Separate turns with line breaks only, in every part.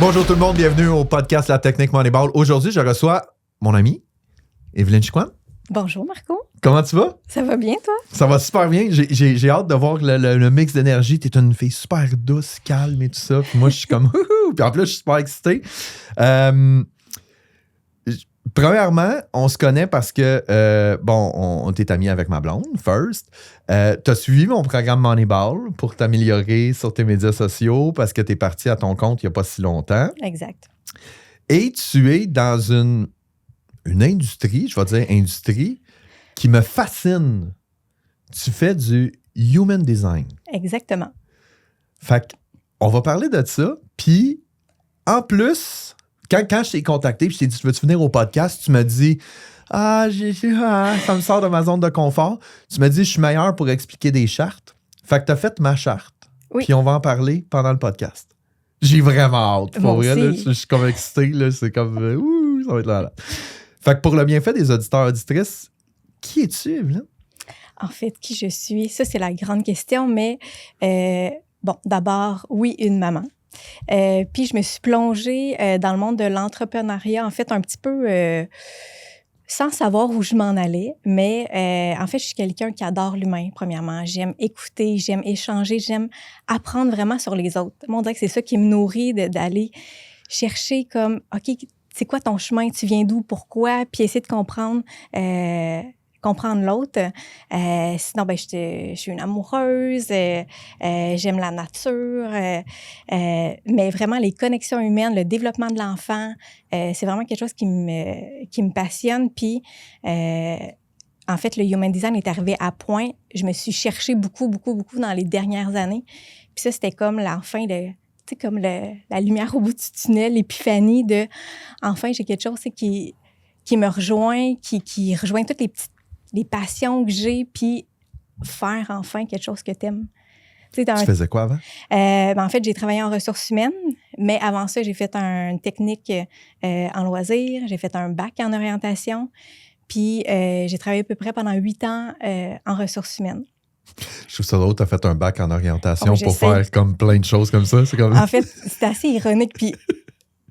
Bonjour tout le monde, bienvenue au podcast La Technique Moneyball. Aujourd'hui, je reçois mon ami, Evelyne Chicoine.
Bonjour Marco.
Comment tu vas?
Ça va bien, toi?
Ça va super bien. J'ai hâte de voir le mix d'énergie. T'es une fille super douce, calme et tout ça. Puis moi, je suis comme... Puis en plus, je suis super excité. Premièrement, on se connaît parce que, on t'est amis avec ma blonde, first. T'as suivi mon programme Moneyball pour t'améliorer sur tes médias sociaux parce que t'es parti à ton compte il n'y a pas si longtemps.
Exact.
Et tu es dans une industrie, je vais dire industrie, qui me fascine. Tu fais du human design.
Exactement.
Fait qu'on va parler de ça. Puis, en plus, quand je t'ai contacté et je t'ai dit, veux-tu venir au podcast? Tu m'as dit, ça me sort de ma zone de confort. Tu m'as dit, je suis meilleur pour expliquer des chartes. Fait que t'as fait ma charte.
Oui.
Puis on va en parler pendant le podcast. J'ai vraiment hâte. Pour vrai, là, je suis comme excité. Là, c'est comme, ça va être là. Fait que pour le bienfait des auditeurs et auditrices, qui es-tu, Evelyne?
En fait, qui je suis, ça, c'est la grande question. Mais, d'abord, oui, une maman. Puis, je me suis plongée dans le monde de l'entrepreneuriat, en fait, un petit peu sans savoir où je m'en allais. Mais, en fait, je suis quelqu'un qui adore l'humain, premièrement. J'aime écouter, j'aime échanger, j'aime apprendre vraiment sur les autres. Moi, on dirait que c'est ça qui me nourrit d'aller chercher comme, OK, c'est quoi ton chemin? Tu viens d'où? Pourquoi? Puis essayer de comprendre l'autre. Sinon, je suis une amoureuse, j'aime la nature, mais vraiment les connexions humaines, le développement de l'enfant, c'est vraiment quelque chose qui me passionne. Puis, en fait, le Human Design est arrivé à point. Je me suis cherchée beaucoup, beaucoup, beaucoup dans les dernières années. Puis ça, c'était comme l'enfin de... Tu sais, comme la lumière au bout du tunnel, l'épiphanie de... Enfin, j'ai quelque chose qui me rejoint, qui rejoint toutes les passions que j'ai, puis faire enfin quelque chose que t'aimes.
Tu faisais quoi avant?
En fait, j'ai travaillé en ressources humaines, mais avant ça, j'ai fait une technique en loisirs, j'ai fait un bac en orientation, puis j'ai travaillé à peu près pendant 8 ans en ressources humaines.
Je trouve ça drôle, t'as fait un bac en orientation pour faire comme plein de choses comme ça. C'est comme...
En fait, c'est assez ironique. Puis,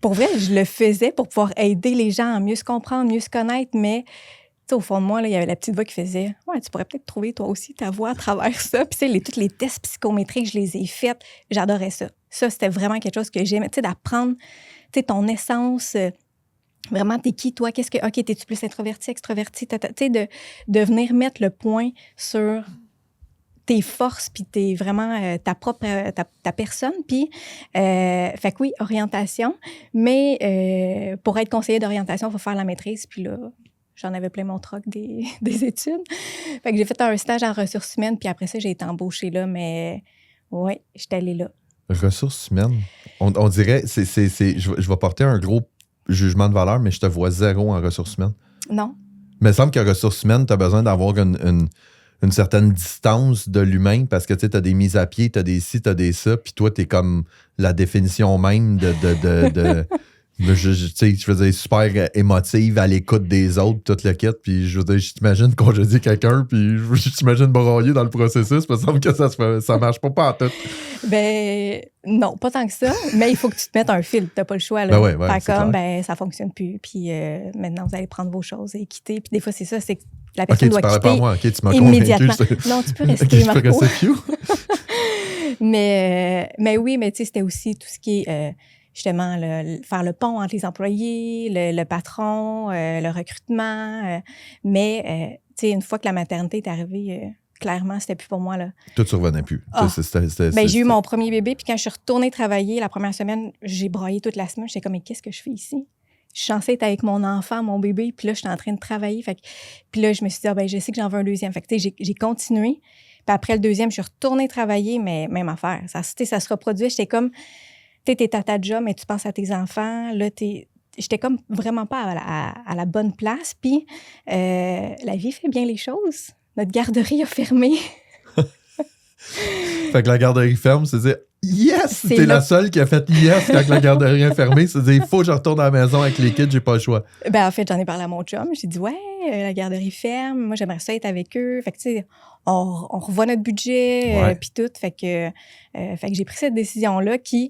pour vrai, je le faisais pour pouvoir aider les gens à mieux se comprendre, mieux se connaître. Mais, tu sais, au fond de moi, là, il y avait la petite voix qui faisait « Ouais, tu pourrais peut-être trouver toi aussi ta voix à travers ça. » Puis, tu sais, tous les tests psychométriques, je les ai faits. J'adorais ça. Ça, c'était vraiment quelque chose que j'aimais. Tu sais, d'apprendre, tu sais, ton essence. Vraiment, t'es qui, toi? OK, t'es-tu plus introverti, extroverti? Tu sais, de venir mettre le point sur tes forces, puis t'es vraiment ta propre, ta personne. Puis, fait que oui, orientation. Mais pour être conseiller d'orientation, il faut faire la maîtrise. Puis là, j'en avais plein mon troc des études. Fait que j'ai fait un stage en ressources humaines, puis après ça, j'ai été embauchée là. Mais oui, j'étais allée là.
Ressources humaines? On dirait, je vais porter un gros jugement de valeur, mais je te vois zéro en ressources humaines.
Non.
Mais il me semble que ressources humaines, tu as besoin d'avoir une certaine distance de l'humain parce que tu as des mises à pied, tu as des ci, tu as des ça, puis toi, tu es comme la définition même je veux dire, super émotive, à l'écoute des autres, toute le kit, puis je veux dire, je t'imagine quand je dis quelqu'un, puis je t'imagine broyer dans le processus, il me semble que ça marche pas en tout.
Ben non, pas tant que ça, mais il faut que tu te mettes un fil, t'as pas le choix. Là.
Ouais, comme,
ça fonctionne plus, puis maintenant, vous allez prendre vos choses et quitter, puis des fois, c'est ça, c'est que la personne doit quitter
pas moi. Tu m'as
immédiatement.
Convaincu,
non, tu peux rester, Marco.
Je peux rester
mais oui, mais tu sais, c'était aussi tout ce qui est... justement, faire le pont entre les employés, le patron, le recrutement. Mais, tu sais, une fois que la maternité est arrivée, clairement, c'était plus pour moi. Là.
Tout ne revenait plus.
J'ai eu mon premier bébé, puis quand je suis retournée travailler la première semaine, j'ai braillé toute la semaine. J'étais comme, mais qu'est-ce que je fais ici? Je suis censée être avec mon enfant, mon bébé, puis là, je suis en train de travailler. Puis là, je me suis dit, je sais que j'en veux un deuxième. Fait que, tu sais, j'ai continué. Puis après le deuxième, je suis retournée travailler, mais même affaire. Ça se reproduit. J'étais comme... Tu es à ta job, mais tu penses à tes enfants. Là, j'étais comme vraiment pas à la bonne place. Puis, la vie fait bien les choses. Notre garderie a fermé.
Fait que la garderie ferme, c'est-à-dire yes! T'es la seule qui a fait yes quand la garderie est fermée. C'est-à-dire, il faut que je retourne à la maison avec les kids, j'ai pas le choix.
En fait, j'en ai parlé à mon chum. J'ai dit, ouais, la garderie ferme. Moi, j'aimerais ça être avec eux. Fait que, tu sais, on revoit notre budget, puis tout. Fait que j'ai pris cette décision-là qui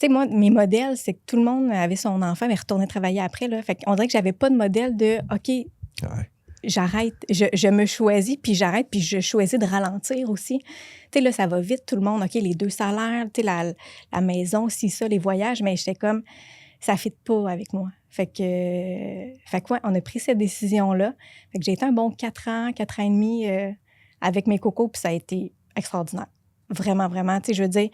sais, moi, mes modèles, c'est que tout le monde avait son enfant, mais retournait travailler après. Là. Fait qu'on dirait que j'avais pas de modèle de OK,
Ouais.
j'arrête, je me choisis, puis j'arrête, puis je choisis de ralentir aussi. Tu sais, là, ça va vite, tout le monde. OK, les 2 salaires, tu sais, la maison, si ça, les voyages, mais j'étais comme, ça ne fit pas avec moi. Fait que ouais, on a pris cette décision-là. Fait que j'ai été un bon 4 ans et demi avec mes cocos, puis ça a été extraordinaire. Vraiment, vraiment. Tu sais, je veux dire,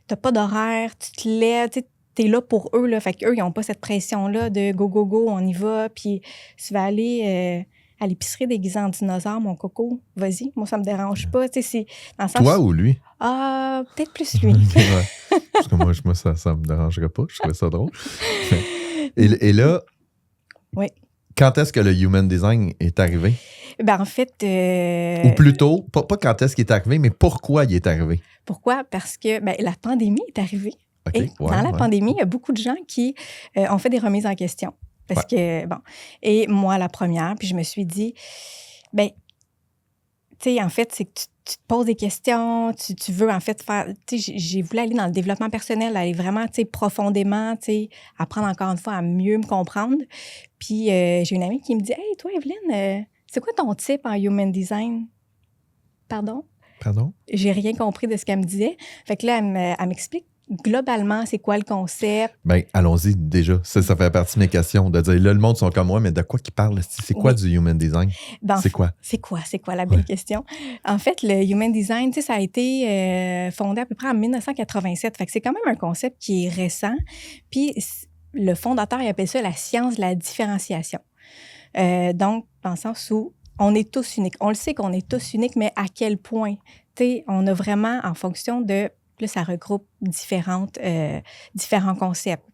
t'as pas d'horaire, tu te lèves, tu sais, t'es là pour eux, là. Fait qu'eux, ils n'ont pas cette pression-là de go, go, go, on y va. Puis tu vas aller à l'épicerie déguisée en dinosaure, mon coco, vas-y. Moi, ça me dérange pas. Tu sais, c'est dans le sens...
Toi ou lui?
Ah, peut-être plus lui.
Ouais. Parce que moi, ça me dérangerait pas. Je trouvais ça drôle. Et là,
Oui.
quand est-ce que le Human Design est arrivé?
Ben, en fait...
Ou plutôt, pas quand est-ce qu'il est arrivé, mais pourquoi il est arrivé?
Pourquoi? Parce que la pandémie est arrivée.
Okay,
Et dans la pandémie, il y a beaucoup de gens qui ont fait des remises en question. Parce que, bon, et moi, la première, puis je me suis dit, ben, tu sais, en fait, c'est que tu te poses des questions, tu veux, en fait, faire, tu sais, j'ai voulu aller dans le développement personnel, aller vraiment, tu sais, profondément, tu sais, apprendre encore une fois à mieux me comprendre. Puis j'ai une amie qui me dit, hey, toi, Evelyne, c'est quoi ton type en Human Design? Pardon? J'ai rien compris de ce qu'elle me disait. Fait que là, elle m'explique globalement, c'est quoi le concept.
Bien, allons-y déjà. Ça fait partie de mes questions. De dire, là, le monde sont comme moi, mais de quoi qu'ils parlent? C'est quoi du Human Design?
Ben,
c'est quoi?
C'est quoi la belle question? En fait, le Human Design, ça a été fondé à peu près en 1987. Fait que c'est quand même un concept qui est récent. Puis le fondateur, il appelle ça la science de la différenciation. Donc, dans le sens où on est tous uniques. On le sait qu'on est tous uniques, mais à quel point? On a vraiment, en fonction de... Là, ça regroupe différents concepts.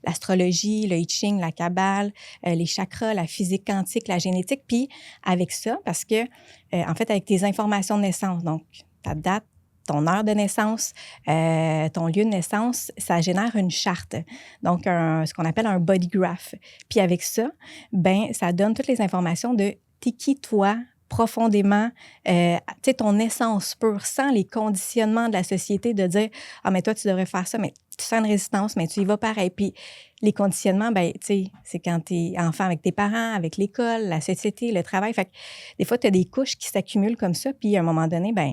L'astrologie, le I Ching, la Kabbale, les chakras, la physique quantique, la génétique. Puis avec ça, parce que, en fait, avec tes informations de naissance, donc ta date, ton heure de naissance, ton lieu de naissance, ça génère une charte. Donc, ce qu'on appelle un body graph. Puis avec ça, ben, ça donne toutes les informations de t'es qui toi, profondément, tu sais, ton essence pure, sans les conditionnements de la société de dire « Ah, mais toi, tu devrais faire ça, mais tu sens une résistance, mais tu y vas pareil. » Puis les conditionnements, ben tu sais, c'est quand tu es enfant avec tes parents, avec l'école, la société, le travail. Fait que des fois, tu as des couches qui s'accumulent comme ça, puis à un moment donné, ben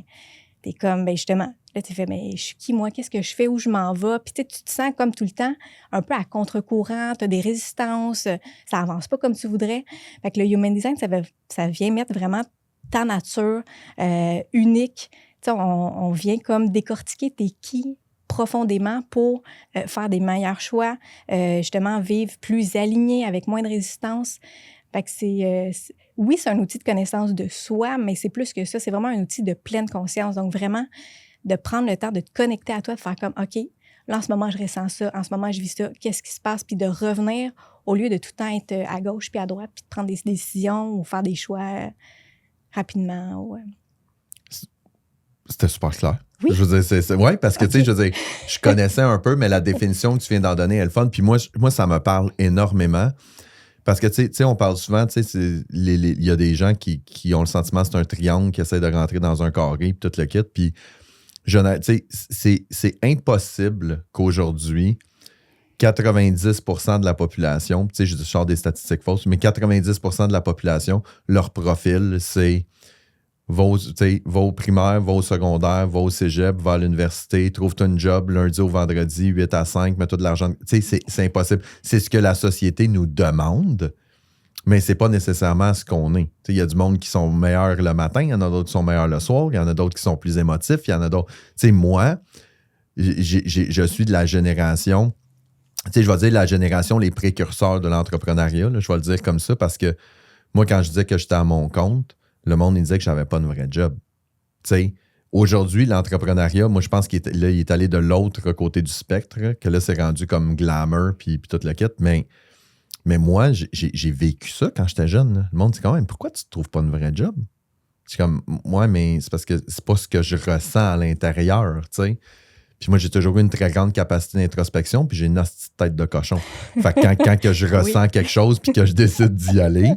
tu es comme, ben justement, là, tu fais, mais je suis qui, moi? Qu'est-ce que je fais? Où je m'en vais? Puis tu te sens comme tout le temps un peu à contre-courant, tu as des résistances, ça avance pas comme tu voudrais. Fait que le Human Design, ça vient mettre vraiment ta nature unique. Tu sais, on vient comme décortiquer t'es qui profondément pour faire des meilleurs choix, justement vivre plus aligné, avec moins de résistance. Fait que oui, c'est un outil de connaissance de soi, mais c'est plus que ça. C'est vraiment un outil de pleine conscience. Donc, vraiment, de prendre le temps de te connecter à toi, de faire comme, OK, là, en ce moment, je ressens ça. En ce moment, je vis ça. Qu'est-ce qui se passe? Puis de revenir au lieu de tout le temps être à gauche puis à droite, puis de prendre des décisions ou faire des choix rapidement. Ou,
C'était super clair.
Oui.
Je veux dire, ouais, parce que, tu sais, je veux dire, je connaissais un peu, mais la définition que tu viens d'en donner est le fun. Puis moi, ça me parle énormément. Parce que, tu sais, on parle souvent, tu sais, il y a des gens qui ont le sentiment que c'est un triangle qui essaie de rentrer dans un carré, puis tout le kit. Puis, tu sais, c'est impossible qu'aujourd'hui, 90% de la population, tu sais, je sors des statistiques fausses, mais 90% de la population, leur profil, c'est vos primaires, vos secondaires, vos cégep, va à l'université, trouve-toi un job lundi au vendredi, 8 à 5, mets-toi de l'argent. Tu sais, c'est impossible. C'est ce que la société nous demande, mais c'est pas nécessairement ce qu'on est. Il y a du monde qui sont meilleurs le matin, il y en a d'autres qui sont meilleurs le soir, il y en a d'autres qui sont plus émotifs, il y en a d'autres... Tu sais, moi, je suis de la génération... Tu sais, je vais dire la génération, les précurseurs de l'entrepreneuriat, là, je vais le dire comme ça, parce que moi, quand je disais que j'étais à mon compte, le monde, il disait que j'avais pas de vrai job. Tu sais, aujourd'hui, l'entrepreneuriat, moi, je pense qu'il est allé de l'autre côté du spectre, que là, c'est rendu comme glamour puis tout le kit. Mais moi, j'ai vécu ça quand j'étais jeune. Là. Le monde dit quand même, pourquoi tu te trouves pas de vrai job? Je suis comme, ouais, mais c'est parce que c'est pas ce que je ressens à l'intérieur, tu sais. Puis moi, j'ai toujours eu une très grande capacité d'introspection, puis j'ai une hostie de tête de cochon. Fait que quand que je ressens quelque chose puis que je décide d'y aller,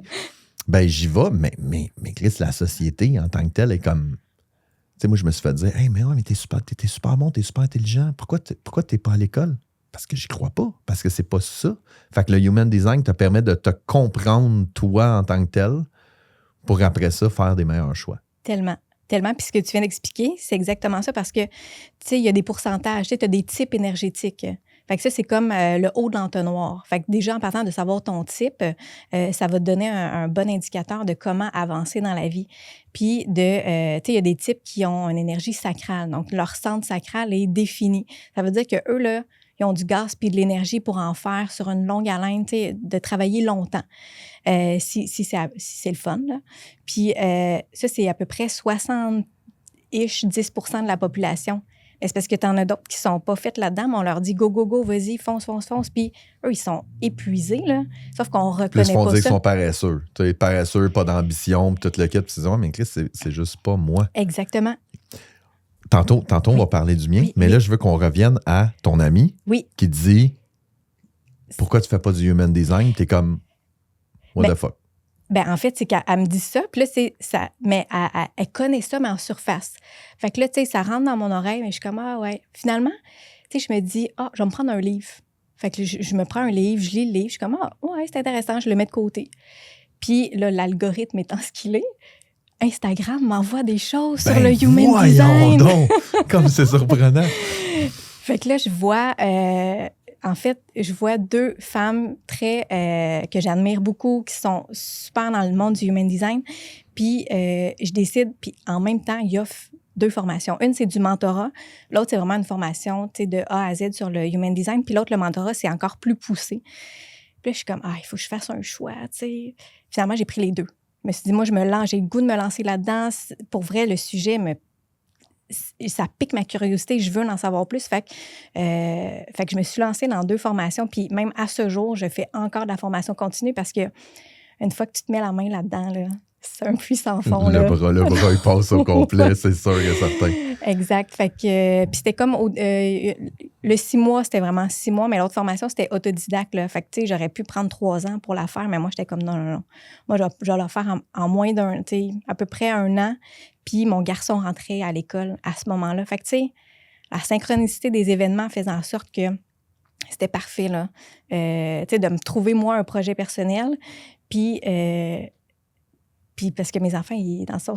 ben j'y vais, mais Chris, la société en tant que telle est comme... Tu sais, moi, je me suis fait dire « Hey, mais ouais, mais t'es super bon, t'es super intelligent. Pourquoi t'es pas à l'école? » parce que j'y crois pas, parce que c'est pas ça. Fait que le Human Design te permet de te comprendre toi en tant que tel pour après ça faire des meilleurs choix.
Tellement. Tellement. Puis ce que tu viens d'expliquer, c'est exactement ça parce que, tu sais, il y a des pourcentages. Tu sais, as des types énergétiques. Fait que ça, c'est comme le haut de l'entonnoir. Fait que déjà, en partant de savoir ton type, ça va te donner un bon indicateur de comment avancer dans la vie. Puis, tu sais, il y a des types qui ont une énergie sacrale. Donc, leur centre sacral est défini. Ça veut dire qu'eux, là, ils ont du gaz puis de l'énergie pour en faire sur une longue haleine, tu sais, de travailler longtemps. Si c'est le fun, là. Puis ça, c'est à peu près 60-ish, 10% de la population. Mais c'est parce que tu en as d'autres qui sont pas faites là-dedans, mais on leur dit go, go, go, vas-y, fonce, fonce, fonce. Puis eux, ils sont épuisés, là. Sauf qu'on reconnaît
Puis ils se font
pas
dire
ça.
qu'ils sont paresseux. Tu sais, paresseux, pas d'ambition, puis tout le kit. Puis ils disent, mais Chris, c'est juste pas moi.
Exactement.
Tantôt on va parler du mien, mais là, je veux qu'on revienne à ton ami qui dit pourquoi tu fais pas du Human Design? T'es comme what the fuck?
Ben, en fait, c'est qu'elle me dit ça, puis là, c'est ça. Mais elle connaît ça, mais en surface. Fait que là, tu sais, ça rentre dans mon oreille, mais je suis comme, ah ouais. Finalement, tu sais, je me dis, je vais me prendre un livre. Fait que je me prends un livre, je lis le livre, je suis comme, ah ouais, c'est intéressant, je le mets de côté. Puis là, l'algorithme étant ce qu'il est, Instagram m'envoie des choses sur le Human Design.
Donc, comme c'est surprenant.
Fait que là, je vois, en fait, je vois deux femmes que j'admire beaucoup, qui sont super dans le monde du Human Design. Puis je décide, puis en même temps, il offre 2 formations. Une, c'est du mentorat. L'autre, c'est vraiment une formation, tu sais, de A à Z sur le Human Design. Puis l'autre, le mentorat, c'est encore plus poussé. Puis là, je suis comme, il faut que je fasse un choix, tu sais. Finalement, j'ai pris les 2. Je me suis dit, moi, j'ai le goût de me lancer là-dedans. Pour vrai, le sujet ça pique ma curiosité, je veux en savoir plus. Fait que je me suis lancée dans 2 formations. Puis même à ce jour, je fais encore de la formation continue parce que une fois que tu te mets la main là-dedans, là, c'est un puits sans fond.
Le bras, il passe au complet, c'est sûr et certain.
Exact. Fait que, puis c'était comme, le 6 mois, c'était vraiment 6 mois, mais l'autre formation, c'était autodidacte, là. Fait que, tu sais, j'aurais pu prendre 3 ans pour la faire, mais moi, j'étais comme, non. Moi, je vais la faire en moins d'un, tu sais, à peu près 1 an. Puis mon garçon rentrait à l'école à ce moment-là. Fait que, tu sais, la synchronicité des événements faisait en sorte que c'était parfait, là. Tu sais, de me trouver, moi, un projet personnel. Puis parce que mes enfants,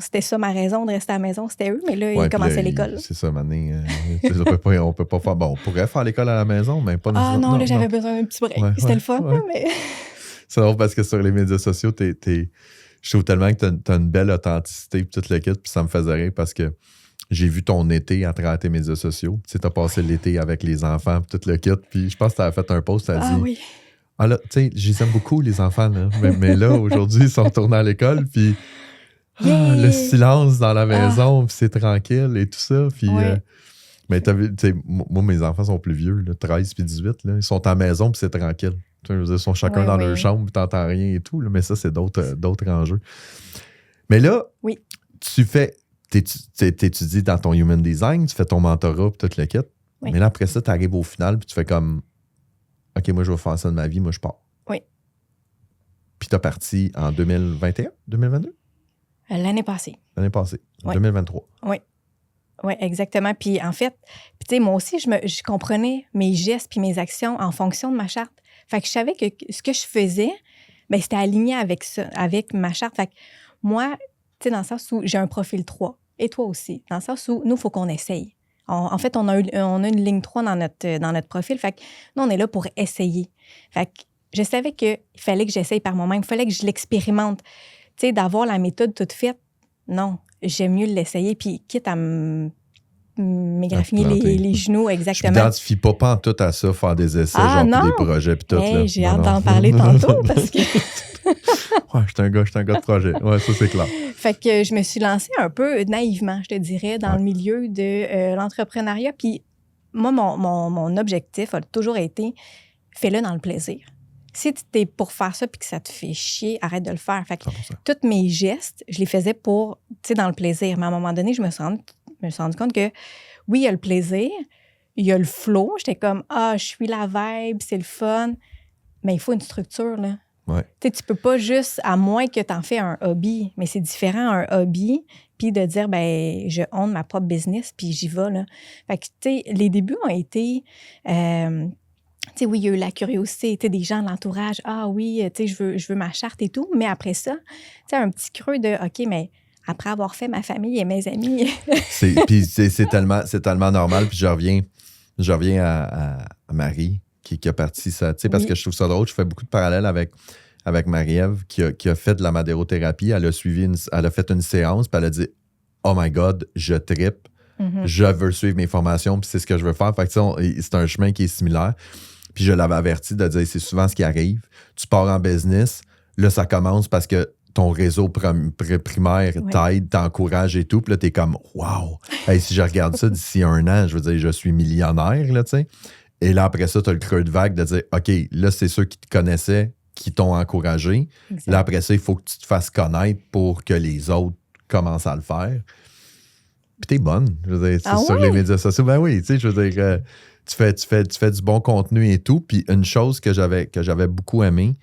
c'était ça ma raison de rester à la maison, c'était eux, mais là, ils commençaient l'école.
C'est ça, Mané. On peut pas faire. Bon, on pourrait faire l'école à la maison, mais pas
nécessairement. Ah non, là, j'avais besoin d'un petit break. C'était le fun, mais.
C'est drôle parce que sur les médias sociaux, je trouve tellement que tu as une belle authenticité, puis toute le kit, puis ça me faisait rire parce que j'ai vu ton été à travers tes médias sociaux. Tu sais, t'as passé l'été avec les enfants, puis tout le kit, puis je pense que tu as fait un post, tu as dit.
Oui.
Ah là, tu sais, je les aime beaucoup, les enfants, là. Mais là, aujourd'hui, ils sont retournés à l'école, puis le silence dans la maison, puis c'est tranquille et tout ça. Puis, mais t'as vu, tu sais, moi, mes enfants sont plus vieux, là, 13 puis 18, là. Ils sont à la maison, puis c'est tranquille. Tu sais, ils sont chacun dans leur chambre, puis t'entends rien et tout, là, mais ça, c'est d'autres enjeux. Mais là, t'étudies dans ton Human Design, tu fais ton mentorat, puis tout le kit. Oui. Mais là, après ça, t'arrives au final, puis tu fais comme... OK, moi, je vais faire ça de ma vie, moi, je pars.
Oui.
Puis t'as parti en 2021, 2022?
L'année passée.
L'année passée, 2023.
Oui. Oui, exactement. Puis en fait, tu sais, moi aussi, je comprenais mes gestes puis mes actions en fonction de ma charte. Fait que je savais que ce que je faisais, bien, c'était aligné avec ça, avec ma charte. Fait que moi, tu sais, dans le sens où j'ai un profil 3, et toi aussi, dans le sens où nous, il faut qu'on essaye. En fait, on a une ligne 3 dans notre profil. Fait que nous, on est là pour essayer. Fait que je savais qu'il fallait que j'essaye par moi-même. Il fallait que je l'expérimente. Tu sais, d'avoir la méthode toute faite, non. J'aime mieux l'essayer. Puis quitte à m'égraffiner les genoux, exactement.
Je m'identifie pas en tout à ça, faire des essais, puis des projets, puis tout. Là.
J'ai hâte d'en parler tantôt parce que...
Ouais, je suis un gars de projet. Ouais, ça, c'est clair.
Fait que je me suis lancée un peu naïvement, je te dirais, dans le milieu de l'entrepreneuriat. Puis moi, mon objectif a toujours été, fais-le dans le plaisir. Si tu es pour faire ça puis que ça te fait chier, arrête de le faire. Fait que tous mes gestes, je les faisais pour, tu sais, dans le plaisir. Mais à un moment donné, je me suis rendu compte que, oui, il y a le plaisir, il y a le flow. J'étais comme, je suis la vibe, c'est le fun. Mais il faut une structure, là.
Ouais.
Tu peux pas juste, à moins que tu en fais un hobby, mais c'est différent un hobby, puis de dire, ben je honte ma propre business, puis j'y vais, là. Fait que, tu sais, les débuts ont été Tu sais, oui, il y a eu la curiosité, tu sais, des gens de l'entourage. Ah oui, tu sais, je veux ma charte et tout. Mais après ça, tu sais, un petit creux de, OK, mais après avoir fait ma famille et mes amis.
Puis c'est tellement normal. Puis je reviens à Marie qui a parti ça. Tu sais, parce
Oui.
que je trouve ça drôle. Je fais beaucoup de parallèles avec Marie-Ève qui a fait de la madérothérapie. Elle a fait une séance, puis elle a dit Oh my God, je trippe.
Mhm.
Je veux suivre mes formations, puis c'est ce que je veux faire. Fait que, tu sais, c'est un chemin qui est similaire. Puis je l'avais averti de dire c'est souvent ce qui arrive. Tu pars en business, là, ça commence parce que ton réseau primaire
Ouais.
t'aide, t'encourage et tout. Puis là, t'es comme wow! Hey, si je regarde ça d'ici 1 an, je veux dire, je suis millionnaire, là, tu sais. Et là, après ça, t'as le creux de vague de dire OK, là, c'est ceux qui te connaissaient qui t'ont encouragé.
Exact.
Là, après ça, il faut que tu te fasses connaître pour que les autres commencent à le faire. Puis t'es bonne. Je veux dire, sur les médias sociaux. Ben oui, tu sais, je veux dire, tu fais du bon contenu et tout. Puis une chose que j'avais beaucoup aimé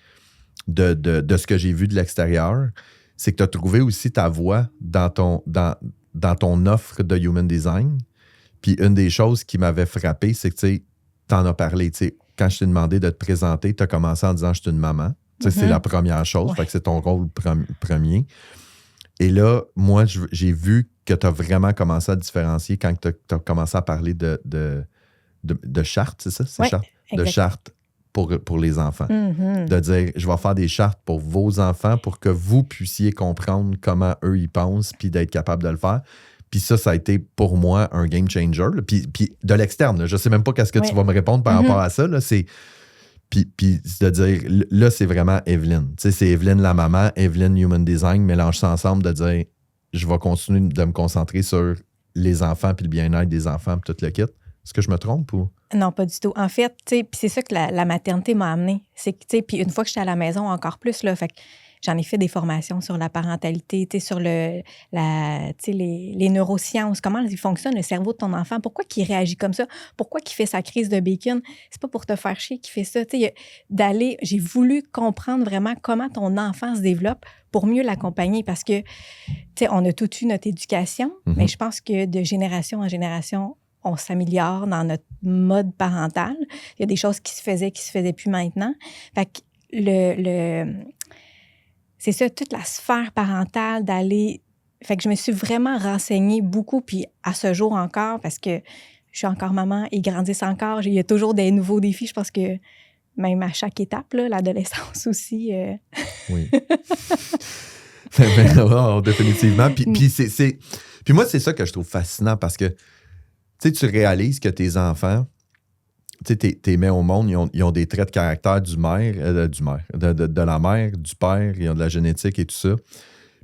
de ce que j'ai vu de l'extérieur, c'est que tu as trouvé aussi ta voix dans ton offre de Human Design. Puis une des choses qui m'avait frappé, c'est que tu en as parlé. Tu sais, quand je t'ai demandé de te présenter, tu as commencé en disant « je suis une maman ». Tu sais, c'est la première chose.
Ouais.
Fait que c'est ton rôle premier. Et là, moi, j'ai vu que tu as vraiment commencé à différencier quand tu as commencé à parler de charte, c'est ça? C'est
Ouais,
charte? De
exact.
charte pour les enfants.
Mhm.
De dire, je vais faire des chartes pour vos enfants pour que vous puissiez comprendre comment eux, ils pensent puis d'être capable de le faire. Puis ça a été pour moi un game changer. Là. Puis de l'externe, là, je sais même pas qu'est-ce que tu vas me répondre par rapport à ça. Là, puis de dire, là, c'est vraiment Evelyne. Tu sais, c'est Evelyne la maman, Evelyne Human Design, mélange ça ensemble de dire, je vais continuer de me concentrer sur les enfants puis le bien-être des enfants puis tout le kit. Est-ce que je me trompe ou?
Non, pas du tout. En fait, tu sais, puis c'est ça que la maternité m'a amené. C'est que, tu sais, puis une fois que j'étais à la maison, encore plus, là, fait que j'en ai fait des formations sur la parentalité, tu sais, sur les neurosciences, comment il fonctionne le cerveau de ton enfant, pourquoi il réagit comme ça, pourquoi il fait sa crise de bacon. C'est pas pour te faire chier qu'il fait ça. Tu sais, j'ai voulu comprendre vraiment comment ton enfant se développe pour mieux l'accompagner parce que, tu sais, on a tout eu notre éducation, mais je pense que de génération en génération, on s'améliore dans notre mode parental. Il y a des choses qui se faisaient plus maintenant. Fait que c'est ça, toute la sphère parentale d'aller... Fait que je me suis vraiment renseignée beaucoup, puis à ce jour encore, parce que je suis encore maman, ils grandissent encore. Il y a toujours des nouveaux défis. Je pense que même à chaque étape, là, l'adolescence aussi...
Oui. Définitivement. Puis moi, c'est ça que je trouve fascinant parce que tu réalises que tes enfants, t'es mets au monde, ils ont des traits de caractère de la mère, du père, ils ont de la génétique et tout ça.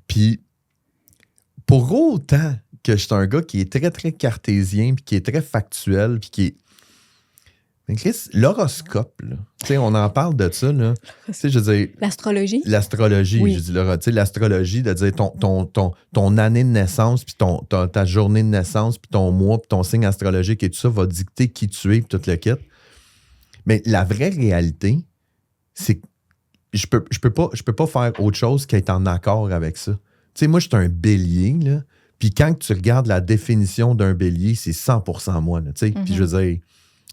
Puis, pour autant que je suis un gars qui est très, très cartésien, puis qui est très factuel, puis qui est... Mais Chris, l'horoscope, là, on en parle de ça, là. Je veux dire...
L'astrologie?
L'astrologie,
oui.
Je dis, l'astrologie, de dire ton année de naissance, puis ta journée de naissance, puis ton mois, puis ton signe astrologique et tout ça va dicter qui tu es, puis tout le kit. Mais la vraie réalité, c'est que je peux pas faire autre chose qu'être en accord avec ça. Tu sais, moi, je suis un bélier, là, puis quand tu regardes la définition d'un bélier, c'est 100% moi, là, tu sais. Puis je veux dire...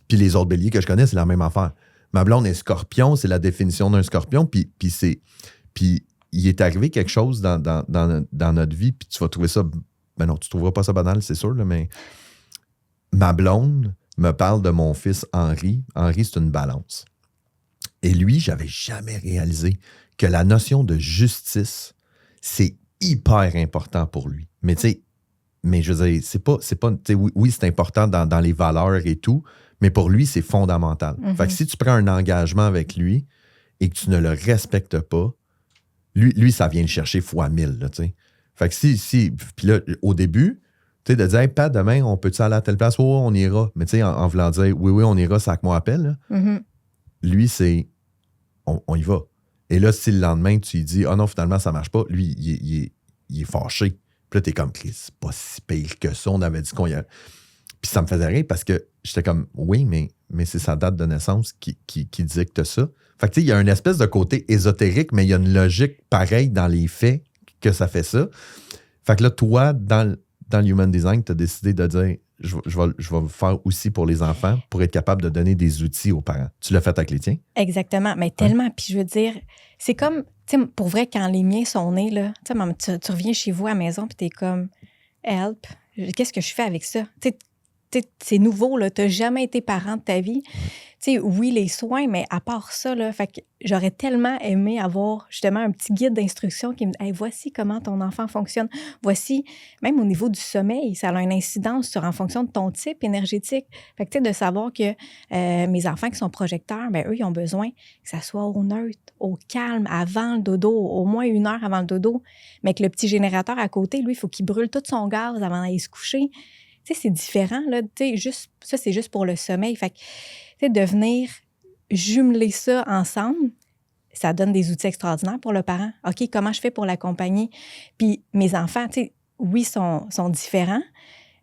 Puis les autres béliers que je connais, c'est la même affaire. Ma blonde est scorpion, c'est la définition d'un scorpion. Puis il est arrivé quelque chose dans notre vie, puis tu vas trouver ça... Ben non, tu ne trouveras pas ça banal, c'est sûr, là, mais ma blonde me parle de mon fils Henri. Henri, c'est une balance. Et lui, j'avais jamais réalisé que la notion de justice, c'est hyper important pour lui. Mais tu sais, je veux dire, c'est pas oui, c'est important dans les valeurs et tout, mais pour lui, c'est fondamental. Fait que si tu prends un engagement avec lui et que tu ne le respectes pas, lui ça vient le chercher fois 1000, là, tu sais. Fait que si puis là, au début, tu sais, de dire, hey, Pat, demain, on peut-tu aller à telle place? Oui, on ira. Mais tu sais, en voulant dire, oui, on ira, ça que moi appelle, là. Lui, c'est, on y va. Et là, si le lendemain, tu lui dis, non, finalement, ça marche pas, lui, il est fâché. Puis là, t'es comme, Chris, c'est pas si pire que ça, on avait dit qu'on y a... Puis ça me faisait rire parce que j'étais comme, oui, mais c'est sa date de naissance qui dicte ça. Fait que tu sais, il y a une espèce de côté ésotérique, mais il y a une logique pareille dans les faits que ça fait ça. Fait que là, toi, dans le Human Design, tu as décidé de dire je vais le faire aussi pour les enfants pour être capable de donner des outils aux parents. Tu l'as fait avec les tiens?
Exactement, mais tellement. Puis je veux dire, c'est comme, tu sais, pour vrai, quand les miens sont nés, là, tu tu reviens chez vous à la maison, puis t'es comme, help, qu'est-ce que je fais avec ça? Tu sais, c'est nouveau, là, t'as jamais été parent de ta vie. Tu sais, oui, les soins, mais à part ça, là, fait que j'aurais tellement aimé avoir justement un petit guide d'instruction qui me dit hey, voici comment ton enfant fonctionne. Voici, même au niveau du sommeil, ça a une incidence en fonction de ton type énergétique. Fait que tu sais, de savoir que mes enfants qui sont projecteurs, ben eux, ils ont besoin que ça soit au neutre, au calme, avant le dodo, au moins 1 heure avant le dodo. Mais que le petit générateur à côté, lui, il faut qu'il brûle tout son gaz avant d'aller se coucher. Tu sais, c'est différent, là. Tu sais, ça, c'est juste pour le sommeil. Fait que, tu sais, de venir jumeler ça ensemble, ça donne des outils extraordinaires pour le parent. OK, comment je fais pour l'accompagner? Puis mes enfants, tu sais, oui, sont différents,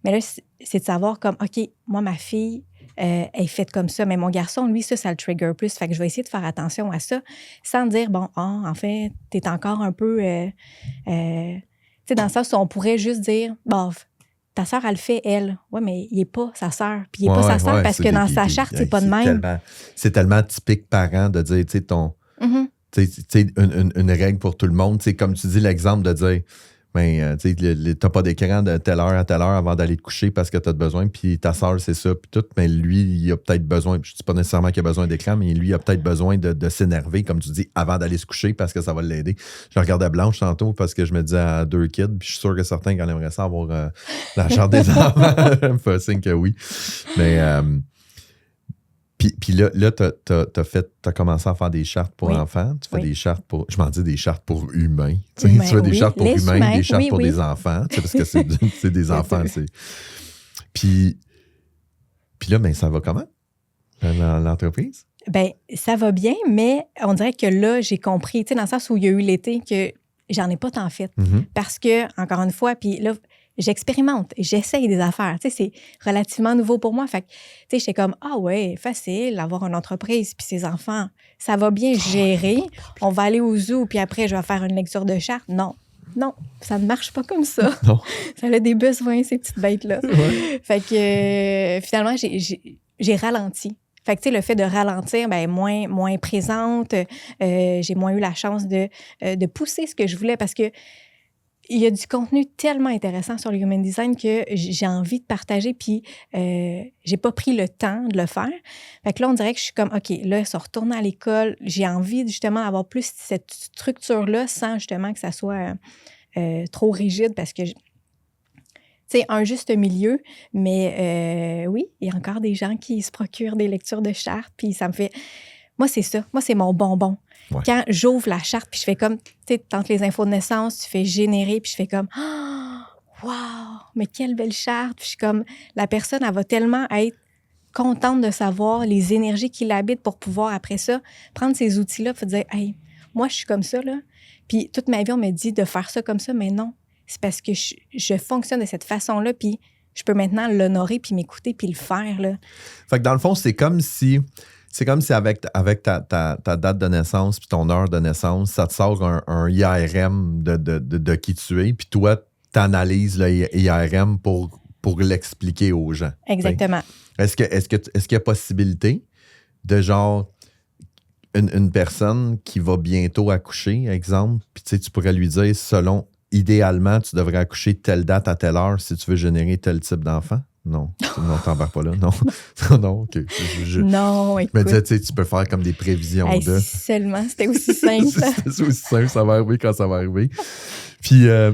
mais là, c'est de savoir comme, OK, moi, ma fille, elle est faite comme ça, mais mon garçon, lui, ça le trigger plus. Fait que je vais essayer de faire attention à ça sans dire, bon, en fait, t'es encore un peu... tu sais, dans le sens où on pourrait juste dire, bon, ta sœur, elle le fait, elle. Oui, mais il n'est pas sa sœur. Puis il n'est pas sa sœur parce que dans sa charte, c'est pas de même.
C'est tellement typique parent de dire, tu sais, une règle pour tout le monde. Tu sais, comme tu dis, l'exemple de dire, ben, tu sais, t'as pas d'écran de telle heure à telle heure avant d'aller te coucher parce que t'as besoin. Puis ta sœur, c'est ça, puis tout. Mais lui, il a peut-être besoin, je dis pas nécessairement qu'il a besoin d'écran, mais lui, il a peut-être besoin de s'énerver, comme tu dis, avant d'aller se coucher parce que ça va l'aider. Je regardais Blanche tantôt parce que je me disais à 2 kids, puis je suis sûr que certains, quand on aimerait ça avoir la charte des enfants, me fait signe que oui. Mais... Puis là t'as commencé à faire des chartes pour enfants. Tu fais des chartes pour... Je m'en dis des chartes pour humains. Tu fais des chartes pour humains, des chartes pour des enfants. Parce que c'est des enfants. Puis là, ben, ça va comment? Dans l'entreprise?
Ben ça va bien, mais on dirait que là, j'ai compris, tu sais, dans le sens où il y a eu l'été, que j'en ai pas tant fait. Parce que, encore une fois, puis là... J'expérimente, j'essaye des affaires. Tu sais, c'est relativement nouveau pour moi. Fait que, tu sais, j'étais comme, ah ouais, facile, avoir une entreprise puis ses enfants, ça va bien gérer. On va aller au zoo puis après, je vais faire une lecture de charte. Non, ça ne marche pas comme ça.
Non.
Ça a des besoins, ces petites bêtes-là. Ouais. Fait que, finalement, j'ai ralenti. Fait que, tu sais, le fait de ralentir, ben moins présente, j'ai moins eu la chance de pousser ce que je voulais parce que il y a du contenu tellement intéressant sur le Human Design que j'ai envie de partager, puis j'ai pas pris le temps de le faire. Fait que là, on dirait que je suis comme, OK, là, se retourner à l'école, j'ai envie justement d'avoir plus cette structure-là sans justement que ça soit trop rigide parce que, tu sais, un juste milieu, mais oui, il y a encore des gens qui se procurent des lectures de chartes, puis ça me fait... Moi, c'est ça. Moi, c'est mon bonbon. Ouais. Quand j'ouvre la charte, puis je fais comme, tu sais, tentes les infos de naissance, tu fais générer, puis je fais comme, wow, mais quelle belle charte. Puis je suis comme, la personne, elle va tellement être contente de savoir les énergies qui l'habitent pour pouvoir, après ça, prendre ces outils-là, puis dire, hey, moi, je suis comme ça, là. Puis toute ma vie, on me dit de faire ça comme ça, mais non. C'est parce que je fonctionne de cette façon-là, puis je peux maintenant l'honorer, puis m'écouter, puis le faire, là.
Fait que dans le fond, c'est comme si avec ta date de naissance puis ton heure de naissance, ça te sort un IRM de qui tu es, puis toi, tu analyses le IRM pour l'expliquer aux gens.
Exactement.
Est-ce qu'il y a possibilité de genre une personne qui va bientôt accoucher, exemple, puis tu pourrais lui dire, idéalement, tu devrais accoucher telle date à telle heure si tu veux générer tel type d'enfant? Non, t'embarques pas là, non. Non, OK.
Non, écoute.
Mais tu peux faire comme des prévisions de...
Si seulement, c'était aussi simple.
C'est aussi simple, ça va arriver quand ça va arriver. Puis là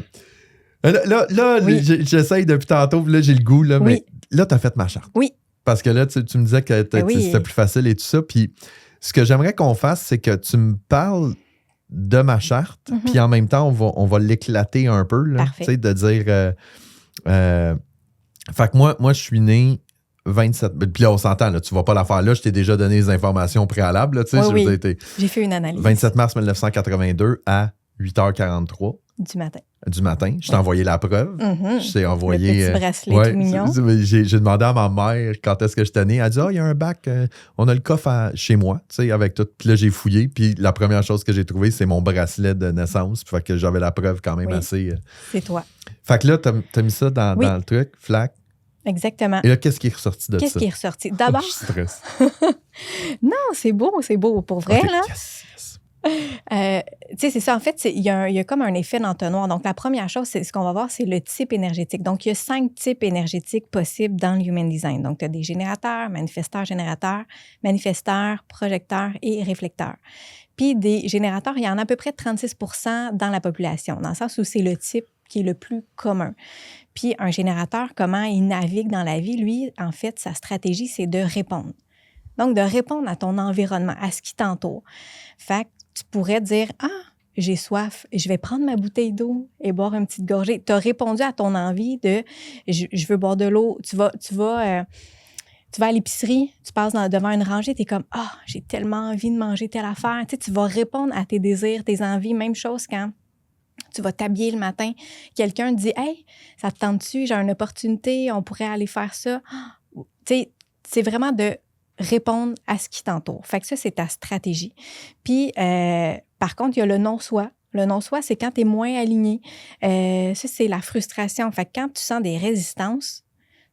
oui. J'essaye depuis tantôt, là, j'ai le goût, là, mais là, t'as fait ma charte.
Oui.
Parce que là, tu me disais que c'était plus facile et tout ça. Puis ce que j'aimerais qu'on fasse, c'est que tu me parles de ma charte, puis en même temps, on va l'éclater un peu, là, de dire... fait que moi, je suis né 27... Puis là, on s'entend, là, tu vas pas la faire là. Je t'ai déjà donné les informations préalables. Là,
oui. J'ai fait une analyse.
27 mars 1982 à 8h43.
Du matin.
Du matin. Je t'ai envoyé la preuve. Je t'ai envoyé.
Le petit bracelet tout mignon.
J'ai demandé à ma mère quand est-ce que j'étais né. Elle a dit, il y a un bac. On a le coffre chez moi, tu sais, avec tout. Puis là, j'ai fouillé. Puis la première chose que j'ai trouvée, c'est mon bracelet de naissance. Fait que j'avais la preuve quand même assez.
C'est toi.
Fait que là, t'as mis ça dans le truc, flac.
Exactement.
Et là, qu'est-ce qui est ressorti de ça?
Qu'est-ce qui est ressorti? D'abord.
Je stresse.
Non, c'est beau. Pour vrai,
okay,
là.
Yes.
Tu sais, c'est ça. En fait, il y a comme un effet d'entonnoir. Donc, la première chose, c'est ce qu'on va voir, c'est le type énergétique. Donc, il y a 5 types énergétiques possibles dans le Human Design. Donc, tu as des générateurs, manifesteurs-générateurs, manifesteurs, projecteurs et réflecteurs. Puis, des générateurs, il y en a à peu près 36 % dans la population, dans le sens où c'est le type qui est le plus commun. Puis, un générateur, comment il navigue dans la vie, lui, en fait, sa stratégie, c'est de répondre. Donc, de répondre à ton environnement, à ce qui t'entoure. Fait que tu pourrais dire, j'ai soif, je vais prendre ma bouteille d'eau et boire une petite gorgée. Tu as répondu à ton envie de, je veux boire de l'eau. Tu vas à l'épicerie, tu passes devant une rangée, tu es comme, j'ai tellement envie de manger telle affaire. Tu sais, tu vas répondre à tes désirs, tes envies. Même chose quand tu vas t'habiller le matin. Quelqu'un te dit, hey, ça te tente-tu? J'ai une opportunité, on pourrait aller faire ça. Tu sais, c'est vraiment de répondre à ce qui t'entoure. Fait que ça, c'est ta stratégie. Puis, par contre, il y a le non-soi. Le non-soi, c'est quand tu es moins aligné. Ça, c'est la frustration. Fait que quand tu sens des résistances,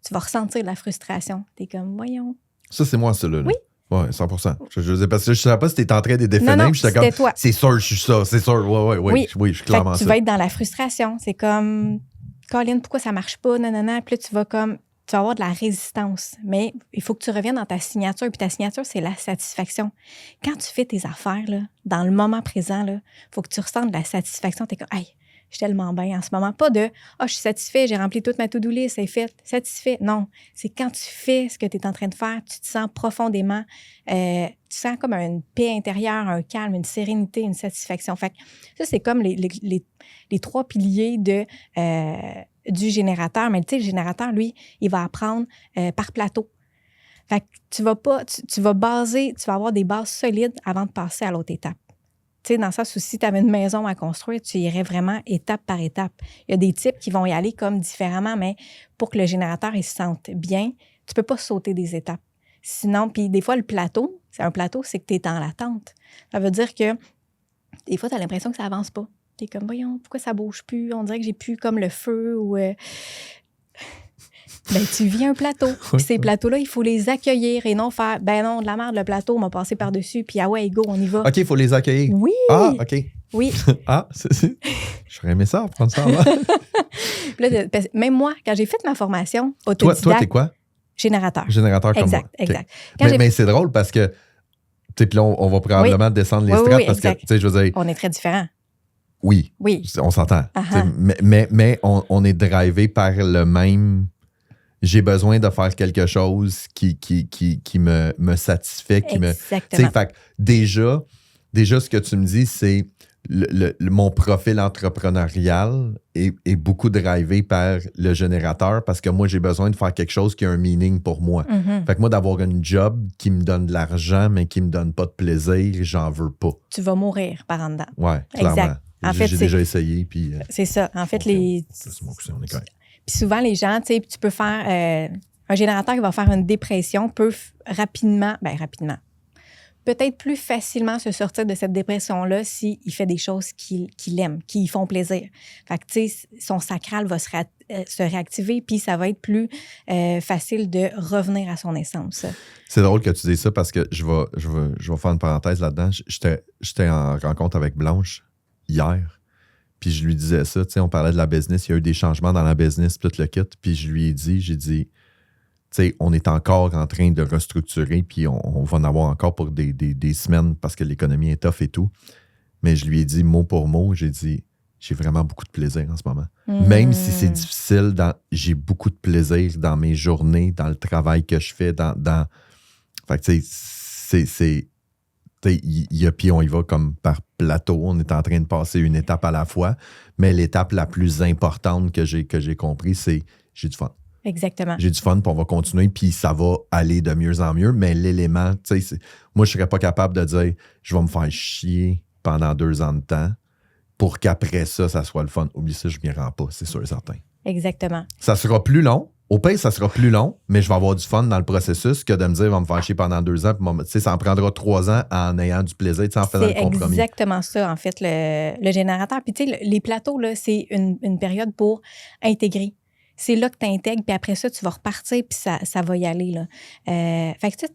tu vas ressentir de la frustration. Tu es comme, voyons.
Ça, c'est moi, celui-là.
Oui.
Oui, 100%. Je sais parce que je ne savais pas si tu étais en train de définir.
Non,
j'étais
c'était
comme,
toi.
C'est sûr, je suis ça. C'est sûr. Oui, je suis clairement ça.
Tu vas être dans la frustration. C'est comme, Colin, pourquoi ça ne marche pas? Nanana. Puis là, tu vas avoir de la résistance. Mais il faut que tu reviennes dans ta signature. Puis ta signature, c'est la satisfaction. Quand tu fais tes affaires, là, dans le moment présent, il faut que tu ressentes de la satisfaction. Tu es comme, hey, je suis tellement bien en ce moment. Pas de, je suis satisfait, j'ai rempli toute ma to-do list, c'est fait. Satisfait. Non. C'est quand tu fais ce que tu es en train de faire, tu te sens profondément, tu sens comme une paix intérieure, un calme, une sérénité, une satisfaction. Fait que ça, c'est comme les 3 piliers du générateur. Mais tu sais, le générateur, lui, il va apprendre par plateau. Fait que tu vas avoir des bases solides avant de passer à l'autre étape. Tu sais, dans le sens où si tu avais une maison à construire, tu irais vraiment étape par étape. Il y a des types qui vont y aller comme différemment, mais pour que le générateur il se sente bien, tu peux pas sauter des étapes. Sinon, puis des fois, le plateau, c'est que tu es en l'attente. Ça veut dire que des fois, tu as l'impression que ça avance pas. Tu es comme, voyons, pourquoi ça bouge plus? On dirait que j'ai plus comme le feu ou... Ben, tu vis un plateau. Puis ces plateaux-là, il faut les accueillir et non faire, ben non, de la merde, le plateau, on m'a passé par-dessus, puis ouais, go, on y va.
OK, il faut les accueillir.
Oui.
Ah, OK.
Oui.
J'aurais aimé ça, prendre ça en main.
Même moi, quand j'ai fait ma formation autodidacte...
Toi, t'es quoi?
Générateur.
Générateur comme moi.
Exact.
Mais c'est drôle parce que, tu sais, puis là, on va probablement descendre les strates parce que, tu sais, je veux dire...
On est très différents.
Oui. On s'entend. Mais on est drivé par le même... J'ai besoin de faire quelque chose qui me satisfait,
Exactement.
Fait que déjà, ce que tu me dis, c'est mon profil entrepreneurial est beaucoup drivé par le générateur parce que moi, j'ai besoin de faire quelque chose qui a un meaning pour moi.
Mm-hmm.
Fait que moi, d'avoir un job qui me donne de l'argent, mais qui me donne pas de plaisir, j'en veux pas.
Tu vas mourir par en dedans.
Oui, clairement.
Exact. En fait,
j'ai déjà essayé. Puis,
c'est ça. En fait,
on est correct.
Puis souvent, les gens, tu sais, tu peux faire... un générateur qui va faire une dépression peut rapidement, peut-être plus facilement se sortir de cette dépression-là s'il fait des choses qu'il aime, qui lui font plaisir. Fait que, tu sais, son sacral va se réactiver, puis ça va être plus facile de revenir à son essence.
C'est drôle que tu dises ça parce que je vais faire une parenthèse là-dedans. J'étais en rencontre avec Blanche hier. Puis je lui disais ça, tu sais, on parlait de la business, il y a eu des changements dans la business, tout le kit. Puis je lui ai dit, tu sais, on est encore en train de restructurer, puis on va en avoir encore pour des semaines parce que l'économie est tough et tout. Mais je lui ai dit mot pour mot, j'ai dit, j'ai vraiment beaucoup de plaisir en ce moment. Même si c'est difficile, j'ai beaucoup de plaisir dans mes journées, dans le travail que je fais, Fait que tu sais, puis on y va comme par plateau. On est en train de passer une étape à la fois. Mais l'étape la plus importante que j'ai compris, c'est j'ai du fun.
Exactement.
J'ai du fun, puis on va continuer, puis ça va aller de mieux en mieux. Mais l'élément, tu sais, moi, je serais pas capable de dire je vais me faire chier pendant 2 ans de temps, pour qu'après ça soit le fun. Oublie ça, je m'y rends pas, c'est sûr et certain.
Exactement.
Ça sera plus long. Au pire, ça sera plus long, mais je vais avoir du fun dans le processus que de me dire, va me faire chier pendant 2 ans. Puis ça en prendra 3 ans en ayant du plaisir, en faisant le compromis.
C'est exactement ça, en fait, le générateur. Puis, tu sais, les plateaux, là, c'est une période pour intégrer. C'est là que tu intègres, puis après ça, tu vas repartir, puis ça va y aller, là. Fait que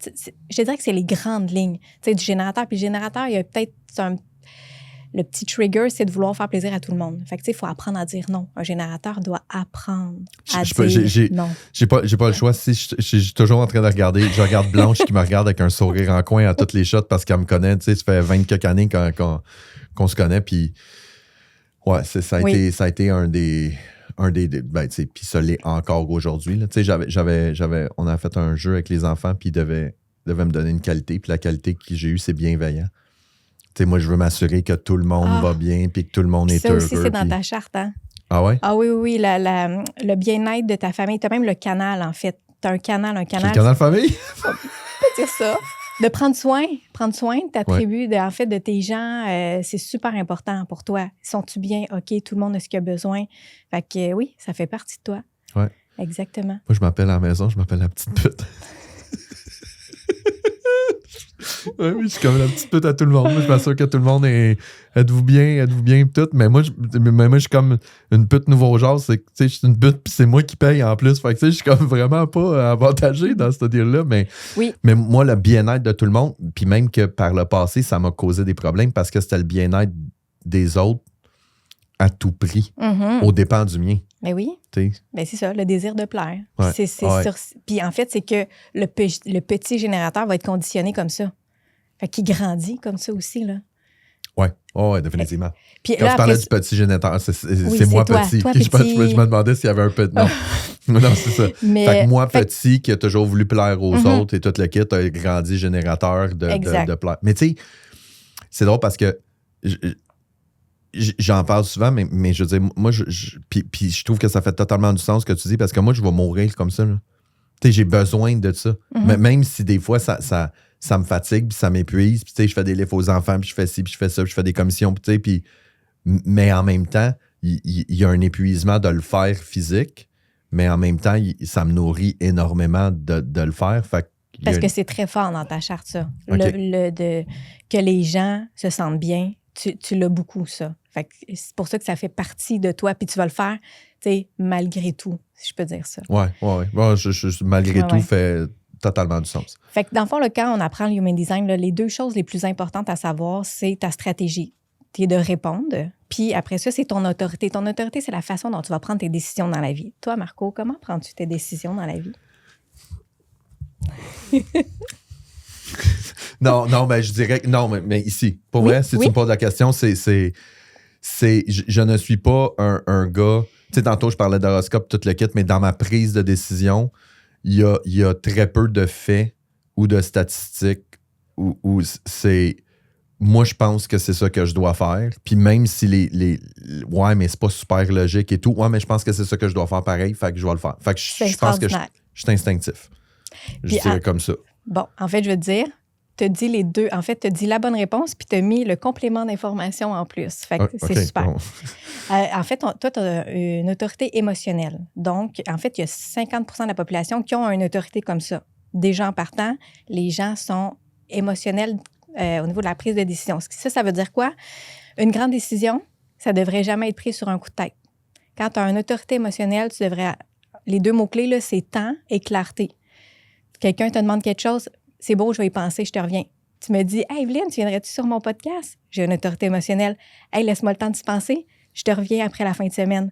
je te dirais que c'est les grandes lignes, tu sais, du générateur. Puis le générateur, il y a peut-être le petit trigger, c'est de vouloir faire plaisir à tout le monde. Fait que, tu sais, il faut apprendre à dire non. Un générateur doit apprendre à dire non.
J'ai pas le choix. Si je suis toujours en train de regarder, je regarde Blanche qui me regarde avec un sourire en coin à toutes les shots parce qu'elle me connaît. Tu sais, ça fait 20 quelques années qu'on se connaît. Puis, ouais, ça a été un des ben, tu sais, puis ça l'est encore aujourd'hui. Tu sais, on a fait un jeu avec les enfants, puis ils devaient me donner une qualité. Puis la qualité que j'ai eue, c'est bienveillant. Tu sais, moi, je veux m'assurer que tout le monde va bien puis que tout le monde est heureux.
Ça aussi, c'est dans ta charte, hein?
Ah ouais?
Ah oui. Le bien-être de ta famille. Tu as même le canal, en fait. Tu as un canal.
C'est le canal famille?
On peut dire ça. De prendre soin de ta tribu, de tes gens, c'est super important pour toi. Sont-tu bien? OK, tout le monde a ce qu'il a besoin. Fait que oui, ça fait partie de toi.
Ouais.
Exactement.
Moi, je m'appelle à la maison, je m'appelle la petite pute. Oui, je suis comme la petite pute à tout le monde. Moi, je m'assure que tout le monde est. Êtes-vous bien, tout. Mais moi, je suis comme une pute nouveau genre. C'est que, tu sais, je suis une pute, puis c'est moi qui paye en plus. Fait que, tu sais, je suis comme vraiment pas avantagé dans ce deal-là. Mais moi, le bien-être de tout le monde, puis même que par le passé, ça m'a causé des problèmes parce que c'était le bien-être des autres à tout prix, aux dépens du mien.
Ben oui.
Ben
c'est ça, le désir de plaire.
Ouais.
Puis en fait, c'est que le petit générateur va être conditionné comme ça. Fait qu'il grandit comme ça aussi, là.
Oui, définitivement.
Puis
quand
là,
tu parlais du petit générateur, c'est moi petit.
Toi,
Je me demandais s'il y avait un petit. Non, non, c'est ça. Fait que moi, petit, qui a toujours voulu plaire aux autres et tout le kit, a grandi générateur de plaire. Mais tu sais, c'est drôle parce que j'en parle souvent, mais je veux dire, moi, puis je trouve que ça fait totalement du sens ce que tu dis parce que moi, je vais mourir comme ça. Tu sais, j'ai besoin de ça. Même si des fois, ça me fatigue, puis ça m'épuise, puis tu sais, je fais des livres aux enfants, puis je fais ci, puis je fais ça, puis je fais des commissions, tu sais, puis... Mais en même temps, il y a un épuisement de le faire physique, mais en même temps, ça me nourrit énormément de le faire.
Parce que c'est très fort dans ta charte, ça.
Okay.
Que les gens se sentent bien, tu l'as beaucoup, ça. Fait que c'est pour ça que ça fait partie de toi, puis tu vas le faire, tu sais, malgré tout, si je peux dire ça.
Ouais. Malgré tout, fait totalement du sens.
Fait que dans le fond, quand on apprend le Human Design, les 2 choses les plus importantes à savoir, c'est ta stratégie. C'est de répondre, puis après ça, c'est ton autorité. Ton autorité, c'est la façon dont tu vas prendre tes décisions dans la vie. Toi, Marco, comment prends-tu tes décisions dans la vie?
Non, mais je dirais que non, mais ici, pour vrai, si tu me poses la question, je ne suis pas un gars. Tu sais, tantôt, je parlais d'horoscope, tout le kit, mais dans ma prise de décision, il y a très peu de faits ou de statistiques où c'est. Moi, je pense que c'est ça que je dois faire. Puis même si ouais, mais c'est pas super logique et tout. Ouais, mais je pense que c'est ça que je dois faire pareil. Fait que je vais le faire. Fait que je pense que je suis instinctif. Je dirais comme ça.
Bon, en fait, je veux te dire, tu as dit les deux. En fait, tu as dit la bonne réponse, puis tu as mis le complément d'information en plus. Fait que c'est super. Bon. En fait, toi, tu as une autorité émotionnelle. Donc, en fait, il y a 50 % de la population qui ont une autorité comme ça. Déjà en partant, les gens sont émotionnels au niveau de la prise de décision. Ça veut dire quoi? Une grande décision, ça ne devrait jamais être pris sur un coup de tête. Quand tu as une autorité émotionnelle, tu devrais... Les 2 mots-clés, là, c'est temps et clarté. Quelqu'un te demande quelque chose, c'est beau, je vais y penser, je te reviens. Tu me dis, « Hey, Evelyne, tu viendrais-tu sur mon podcast? » J'ai une autorité émotionnelle. « Hey, laisse-moi le temps de s'y penser, je te reviens après la fin de semaine. »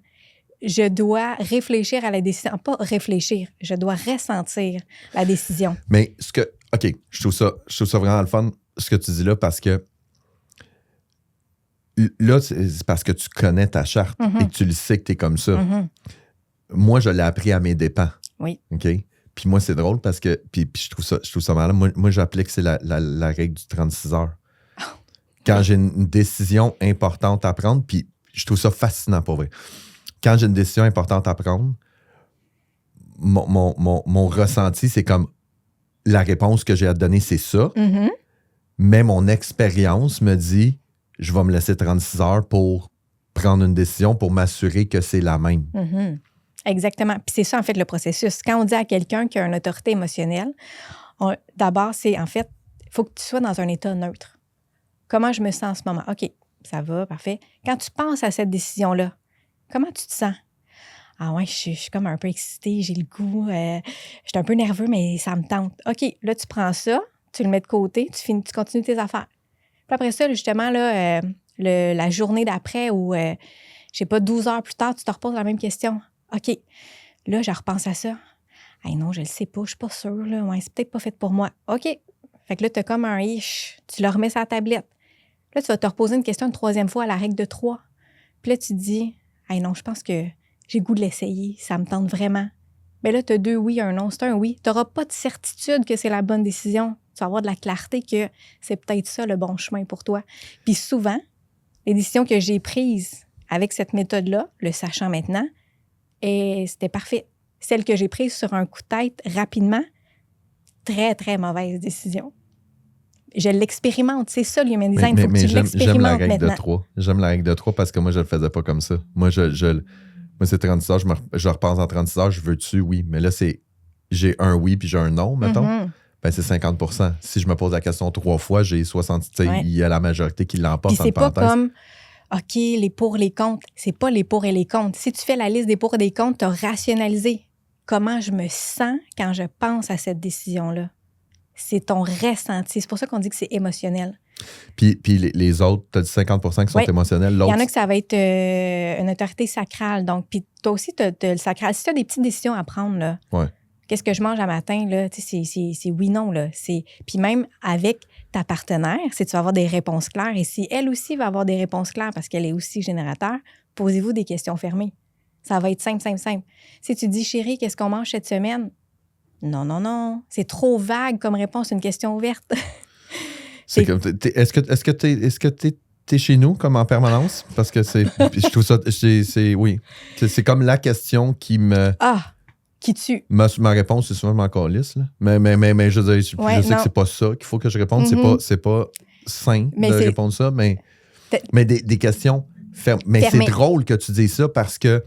Je dois réfléchir à la décision. Pas réfléchir, je dois ressentir la décision.
Mais OK, je trouve ça vraiment le fun, ce que tu dis là, parce que là, c'est parce que tu connais ta charte et que tu le sais que tu es comme ça. Moi, je l'ai appris à mes dépens.
Oui.
OK? Puis moi, c'est drôle parce que... Puis je trouve ça malin. Moi, j'applique, c'est la règle du 36 heures. Quand j'ai une décision importante à prendre, puis je trouve ça fascinant pour vrai. Quand j'ai une décision importante à prendre, mon ressenti, c'est comme la réponse que j'ai à te donner, c'est ça. Mais mon expérience me dit, je vais me laisser 36 heures pour prendre une décision pour m'assurer que c'est la même.
Mm-hmm. Exactement. Puis c'est ça, en fait, le processus. Quand on dit à quelqu'un qui a une autorité émotionnelle, d'abord, c'est en fait, il faut que tu sois dans un état neutre. Comment je me sens en ce moment? OK, ça va, parfait. Quand tu penses à cette décision-là, comment tu te sens? Ah ouais, je suis comme un peu excitée, j'ai le goût, je suis un peu nerveux, mais ça me tente. OK, là, tu prends ça, tu le mets de côté, tu continues tes affaires. Puis après ça, justement, là, la journée d'après ou, je sais pas, 12 heures plus tard, tu te reposes la même question. OK, là, je repense à ça. Hey, non, je le sais pas, je suis pas sûre, là. Ouais, c'est peut-être pas fait pour moi. OK. Fait que là, tu as comme un ish, tu le remets sur la tablette. Là, tu vas te reposer une question une troisième fois à la règle de 3. Puis là, tu te dis, hey, non, je pense que j'ai le goût de l'essayer, ça me tente vraiment. Mais là, tu as 2 oui, un non, c'est un oui. Tu n'auras pas de certitude que c'est la bonne décision. Tu vas avoir de la clarté que c'est peut-être ça le bon chemin pour toi. Puis souvent, les décisions que j'ai prises avec cette méthode-là, le sachant maintenant, et c'était parfait. Celle que j'ai prise sur un coup de tête rapidement, très, très mauvaise décision. Je l'expérimente. C'est ça, l'human design. Il faut que tu l'expérimentes
j'aime la règle
maintenant.
de 3. J'aime la règle de 3 parce que moi, je le faisais pas comme ça. Moi, c'est 36 heures, je repense en 36 heures, je veux-tu? Oui. Mais là, j'ai un oui puis j'ai un non, mettons.
Mm-hmm.
Ben, c'est 50%. Si je me pose la question 3 fois, j'ai 60. Il y a la majorité qui l'emporte.
Puis c'est pas comme, OK, les pour, les contre. C'est pas les pour et les contre. Si tu fais la liste des pour et des contre, tu as rationalisé comment je me sens quand je pense à cette décision-là. C'est ton ressenti. C'est pour ça qu'on dit que c'est émotionnel.
Puis les autres, tu as dit 50% qui sont émotionnels.
Il y en a que ça va être une autorité sacrale. Donc, puis toi aussi, tu as le sacral. Si tu as des petites décisions à prendre, là, qu'est-ce que je mange à matin, là, c'est oui-non. Là. Puis même avec ta partenaire, si tu vas avoir des réponses claires et si elle aussi va avoir des réponses claires parce qu'elle est aussi générateur, posez-vous des questions fermées. Ça va être simple. Si tu dis, chérie, qu'est-ce qu'on mange cette semaine? Non. C'est trop vague comme réponse, une question ouverte.
Est-ce que t'es chez nous comme en permanence? Parce que je trouve ça, oui. C'est comme la question qui me...
Qui tue.
Ma réponse, c'est souvent encore lisse. Mais je veux dire, je sais que c'est pas ça qu'il faut que je réponde. Mm-hmm. C'est pas sain de répondre ça, mais des questions fermes. Mais c'est drôle que tu dises ça parce que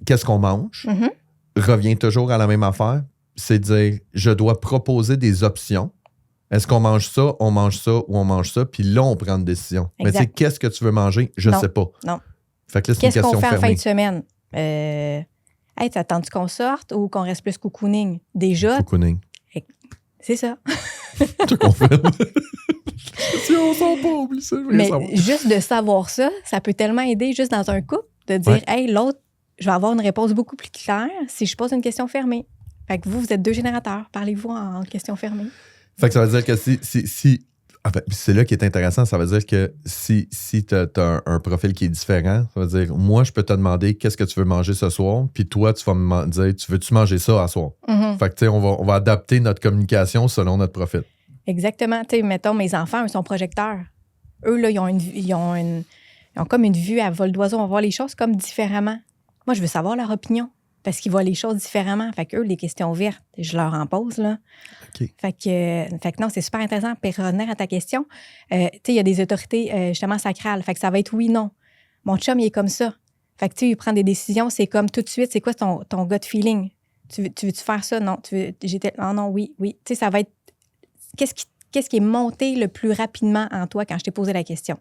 qu'est-ce qu'on mange?
Mm-hmm.
Revient toujours à la même affaire. C'est dire, je dois proposer des options. Est-ce qu'on mange ça, on mange ça ou on mange ça? Puis là, on prend une décision. Exact. Mais tu sais, qu'est-ce que tu veux manger? Je sais pas.
Non.
Fait que là, c'est une question fermée.
Qu'est-ce qu'on fait en fin de semaine? Hey, t'attends-tu qu'on sorte ou qu'on reste plus cocooning? Déjà.
Cocooning.
C'est ça.
Tu confirmes. Si on s'en pas, oublie ça.
Mais juste de savoir ça, ça peut tellement aider juste dans un couple de dire, hey, l'autre, je vais avoir une réponse beaucoup plus claire si je pose une question fermée. Fait que vous êtes 2 générateurs. Parlez-vous en question fermée.
Fait que ça veut dire que si en fait, c'est là qui est intéressant, ça veut dire que si tu as un profil qui est différent, ça veut dire, moi, je peux te demander qu'est-ce que tu veux manger ce soir, puis toi, tu vas me dire, tu veux-tu manger ça à soir?
Mm-hmm.
Fait que, tu sais, on va adapter notre communication selon notre profil.
Exactement. Tu sais, mettons, mes enfants, ils sont projecteurs. Eux, là, ils ont comme une vue à vol d'oiseau. On va voir les choses comme différemment. Moi, je veux savoir leur opinion parce qu'ils voient les choses différemment. Fait qu'eux, les questions ouvertes, je leur en pose, là.
Okay.
Fait que non, c'est super intéressant. Pour revenir à ta question, tu sais, il y a des autorités, justement, sacrales. Fait que ça va être oui, non. Mon chum, il est comme ça. Fait que, tu sais, il prend des décisions, c'est comme tout de suite, c'est quoi ton gut feeling? Tu veux-tu faire ça? Non. Non, oui. Tu sais, ça va être... Qu'est-ce qui est monté le plus rapidement en toi quand je t'ai posé la question?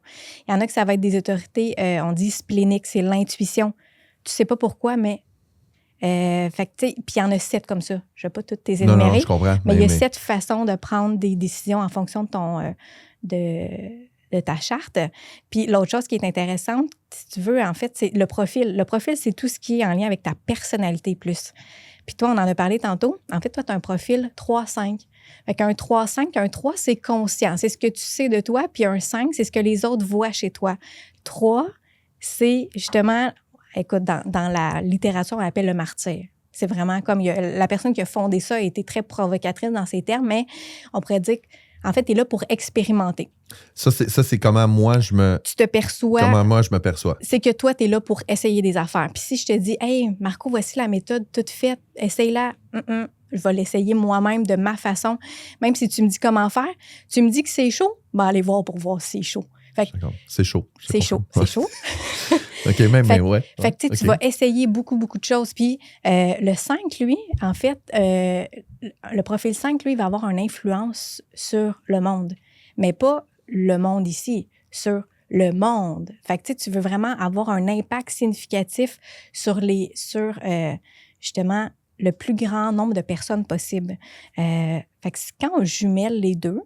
Il y en a que ça va être des autorités, on dit spléniques, c'est l'intuition. Tu sais pas pourquoi, mais... fait que, tu sais, puis il y en a 7 comme ça. Je ne vais pas toutes les énumérer.
Non, je comprends.
Mais il y a 7 façons de prendre des décisions en fonction de ton... de ta charte. Puis l'autre chose qui est intéressante, si tu veux, en fait, c'est le profil. Le profil, c'est tout ce qui est en lien avec ta personnalité plus. Puis toi, on en a parlé tantôt. En fait, toi, tu as un profil 3-5. Fait qu'un 3-5, un 3, c'est conscient. C'est ce que tu sais de toi. Puis un 5, c'est ce que les autres voient chez toi. 3, c'est justement... Écoute, dans la littérature, on l'appelle le martyr. C'est vraiment comme... la personne qui a fondé ça a été très provocatrice dans ses termes, mais on pourrait dire qu'en fait, tu es là pour expérimenter.
Ça, c'est comment moi,
Tu te perçois...
Comment moi, je me perçois.
C'est que toi, tu es là pour essayer des affaires. Puis si je te dis, « Hey, Marco, voici la méthode toute faite, essaye-la. » Je vais l'essayer moi-même de ma façon. Même si tu me dis comment faire, tu me dis que c'est chaud, ben allez voir pour voir si c'est chaud. Fait que
C'est chaud.
c'est chaud, c'est chaud.
OK, même,
Fait,
ouais.
fait que tu vas essayer beaucoup, beaucoup de choses. Puis le 5, lui, en fait, le profil 5, lui, va avoir une influence sur le monde. Mais pas le monde ici, sur le monde. Fait que tu veux vraiment avoir un impact significatif sur justement le plus grand nombre de personnes possible. Fait que quand on jumelle les deux,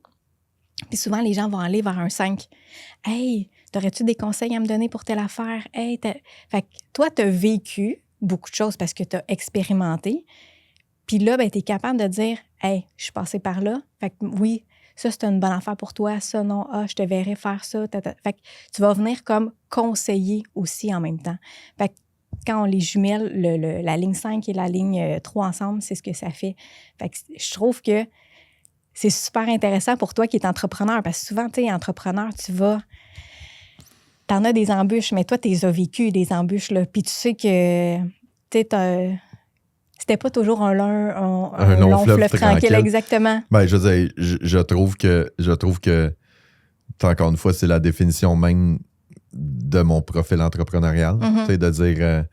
puis souvent les gens vont aller vers un 5. Hey, t'aurais-tu des conseils à me donner pour telle affaire? Hey, fait que toi, t'as vécu beaucoup de choses parce que t'as expérimenté. Puis là, ben, t'es capable de dire, hey, je suis passée par là. Fait que oui, ça, c'est une bonne affaire pour toi. Ça, non, je te verrais faire ça. Fait que tu vas venir comme conseiller aussi en même temps. Fait que quand on les jumelle, la ligne 5 et la ligne 3 ensemble, c'est ce que ça fait. Fait que je trouve que c'est super intéressant pour toi qui es entrepreneur, parce que souvent, tu es entrepreneur, t'en as des embûches, mais toi, tu les as vécues, des embûches, là. Puis tu sais que, c'était pas toujours un long fleuve tranquille. Exactement.
Ben, je veux dire, je trouve que encore une fois, c'est la définition même de mon profil entrepreneurial.
Mm-hmm.
Tu sais, de dire,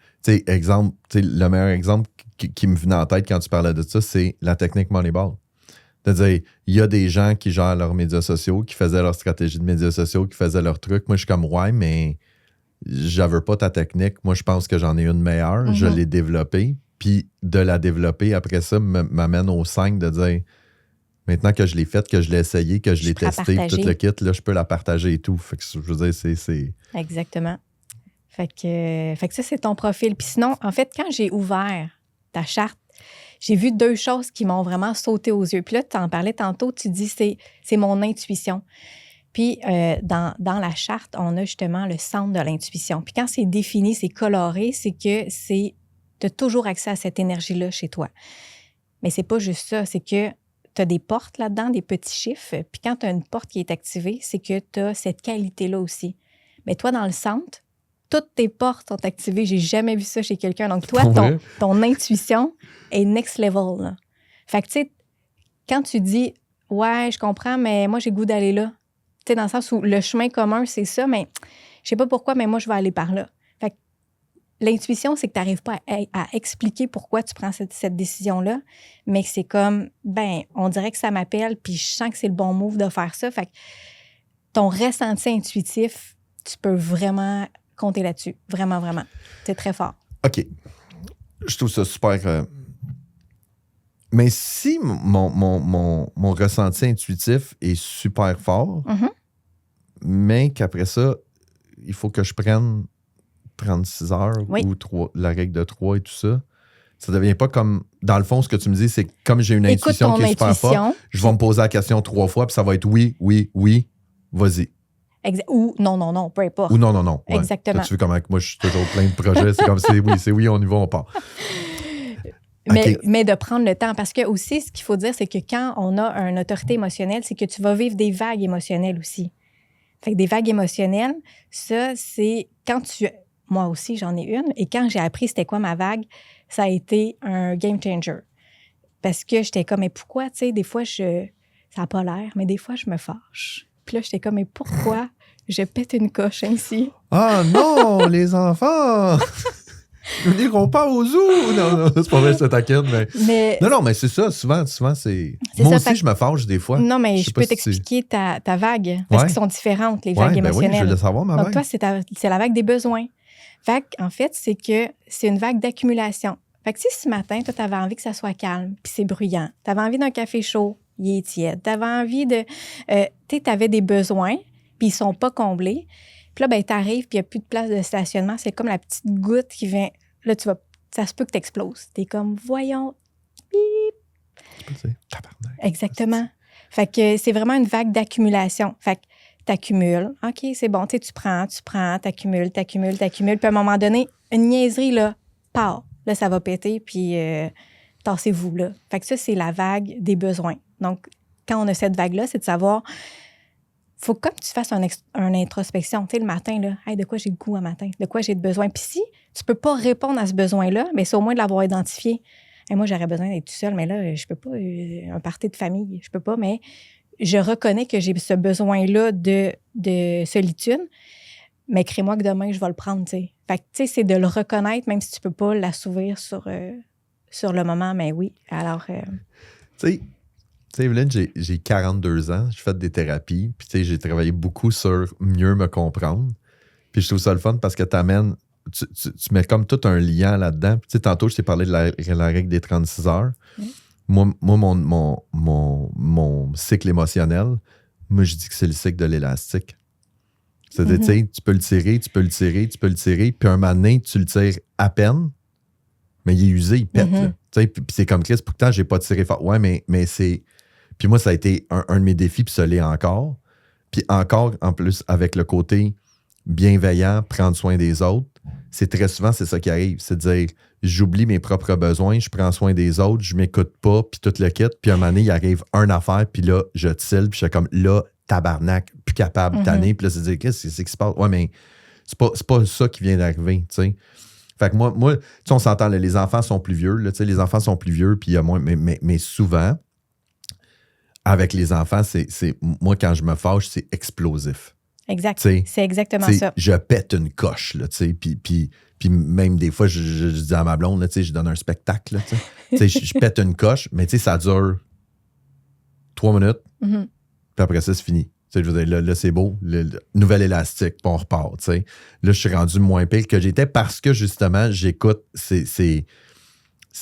exemple, le meilleur exemple qui me venait en tête quand tu parlais de ça, c'est la technique Moneyball. C'est-à-dire, il y a des gens qui gèrent leurs médias sociaux, qui faisaient leur stratégie de médias sociaux, qui faisaient leurs trucs. Moi, je suis comme, ouais, mais j'avais pas ta technique. Moi, je pense que j'en ai une meilleure.
Mm-hmm.
Je l'ai développée. Puis de la développer, après ça, m'amène au 5 de dire, maintenant que je l'ai faite, que je l'ai essayé, que je l'ai testé, tout le kit, là, je peux la partager et tout. Fait que je veux dire, c'est...
Exactement. Fait que ça, c'est ton profil. Puis sinon, en fait, quand j'ai ouvert ta charte, j'ai vu deux choses qui m'ont vraiment sauté aux yeux. Puis là, tu en parlais tantôt, tu dis c'est mon intuition. Puis dans la charte, on a justement le centre de l'intuition. Puis quand c'est défini, c'est coloré, c'est que tu as toujours accès à cette énergie-là chez toi. Mais c'est pas juste ça, c'est que tu as des portes là-dedans, des petits chiffres. Puis quand tu as une porte qui est activée, c'est que tu as cette qualité-là aussi. Mais toi, dans le centre, toutes tes portes sont activées. J'ai jamais vu ça chez quelqu'un. Donc, toi, ton intuition est next level. Là. Fait que, tu sais, quand tu dis « Ouais, je comprends, mais moi, j'ai le goût d'aller là. » Tu sais, dans le sens où le chemin commun, c'est ça, mais je sais pas pourquoi, mais moi, je vais aller par là. Fait que l'intuition, c'est que tu n'arrives pas à expliquer pourquoi tu prends cette décision-là, mais que c'est comme, ben, on dirait que ça m'appelle, puis je sens que c'est le bon move de faire ça. Fait que ton ressenti intuitif, tu peux vraiment compter là-dessus. Vraiment, vraiment. C'est très fort.
OK. Je trouve ça super... Mais si mon ressenti intuitif est super fort, mais qu'après ça, il faut que je prenne 36 heures ou la règle de 3 et tout ça, ça devient pas comme... Dans le fond, ce que tu me dis, c'est comme j'ai une intuition qui est super forte, je vais me poser la question 3 fois, puis ça va être oui, oui, oui, vas-y.
Ou non, peu importe.
Ou non. Ouais.
Exactement.
Tu veux comment moi, je suis toujours plein de projets. C'est comme c'est oui, on y va, on part.
Mais de prendre le temps. Parce que aussi, ce qu'il faut dire, c'est que quand on a une autorité émotionnelle, c'est que tu vas vivre des vagues émotionnelles aussi. Fait que des vagues émotionnelles, ça, c'est quand tu... Moi aussi, j'en ai une. Et quand j'ai appris c'était quoi ma vague, ça a été un game changer. Parce que j'étais comme, mais pourquoi, tu sais, des fois, ça n'a pas l'air, mais des fois, je me fâche. Puis là, j'étais comme, mais pourquoi je pète une coche ainsi?
Ah non, les enfants! Ils n'iront pas au zoo! Non, c'est pas vrai, c'est taquine, mais... Non, mais c'est ça, souvent, c'est... Moi aussi, je me fâche des fois.
Non, mais je peux t'expliquer ta vague, parce qu'elles sont différentes, les vagues émotionnelles.
Oui, je veux le savoir, ma vague.
Donc, toi, c'est la vague des besoins. Fait en fait, c'est que c'est une vague d'accumulation. Fait que si ce matin, toi, tu avais envie que ça soit calme, puis c'est bruyant, tu avais envie d'un café chaud, il est tiède, tu avais envie de... tu avais des besoins, puis ils sont pas comblés. Puis là, ben, tu arrives, puis il n'y a plus de place de stationnement. C'est comme la petite goutte qui vient... Là, ça se peut que tu exploses. Tu es comme, voyons, bip. Exactement. Fait que c'est vraiment une vague d'accumulation. Fait que tu accumules. OK, c'est bon. Tu prends, t'accumules. Puis à un moment donné, une niaiserie, là, part. Là, ça va péter, puis tassez-vous, là. Fait que ça, c'est la vague des besoins. Donc, quand on a cette vague-là, c'est de savoir... Faut comme tu fasses une introspection, tu sais, le matin, là, hey, de quoi j'ai le goût un matin? De quoi j'ai besoin? Puis si tu peux pas répondre à ce besoin-là, mais c'est au moins de l'avoir identifié. Hey, moi, j'aurais besoin d'être tout seul, mais là, je peux pas, un party de famille, je peux pas, mais je reconnais que j'ai ce besoin-là de solitude, mais crée-moi que demain, je vais le prendre, tu sais. Fait que, tu sais, c'est de le reconnaître, même si tu peux pas l'assouvir sur le moment, mais oui. Alors...
Tu sais, Evelyne, j'ai 42 ans, j'ai fait des thérapies, puis tu sais, j'ai travaillé beaucoup sur mieux me comprendre. Puis je trouve ça le fun parce que t'amènes, tu mets comme tout un lien là-dedans. Puis tu sais, tantôt, je t'ai parlé de la règle des 36 heures. Moi, mon cycle émotionnel, moi, je dis que c'est le cycle de l'élastique. C'est-à-dire, tu sais, tu peux le tirer, puis un moment donné, tu le tires à peine, mais il est usé, il pète. Là. Tu sais, puis c'est comme Chris, pourtant, j'ai pas tiré fort. Ouais, mais c'est... Puis moi, ça a été un de mes défis, puis ça l'est encore. Puis encore, en plus, avec le côté bienveillant, prendre soin des autres, c'est très souvent, c'est ça qui arrive. C'est de dire, j'oublie mes propres besoins, je prends soin des autres, je m'écoute pas, puis tout le kit. Puis à un moment donné, il arrive une affaire, puis là, je tille, puis je suis comme, là, tabarnak, plus capable, tanné. Puis là, c'est de dire, qu'est-ce qui se passe? Ouais, mais c'est pas ça qui vient d'arriver, tu sais. Fait que moi tu sais, on s'entend, là, les enfants sont plus vieux, là, tu sais, les enfants sont plus vieux, puis il y a moins, mais souvent, avec les enfants, c'est moi, quand je me fâche, c'est explosif.
Exact.
T'sais,
c'est exactement ça.
Je pète une coche, là, tu sais, puis même des fois, je dis à ma blonde, là, tu sais, je donne un spectacle, là, tu sais, je pète une coche, mais tu sais, ça dure 3 minutes, puis après ça, c'est fini. Tu sais, je veux dire, là c'est beau, nouvel élastique, puis on repart, tu sais. Là, je suis rendu moins pire que j'étais parce que, justement, j'écoute,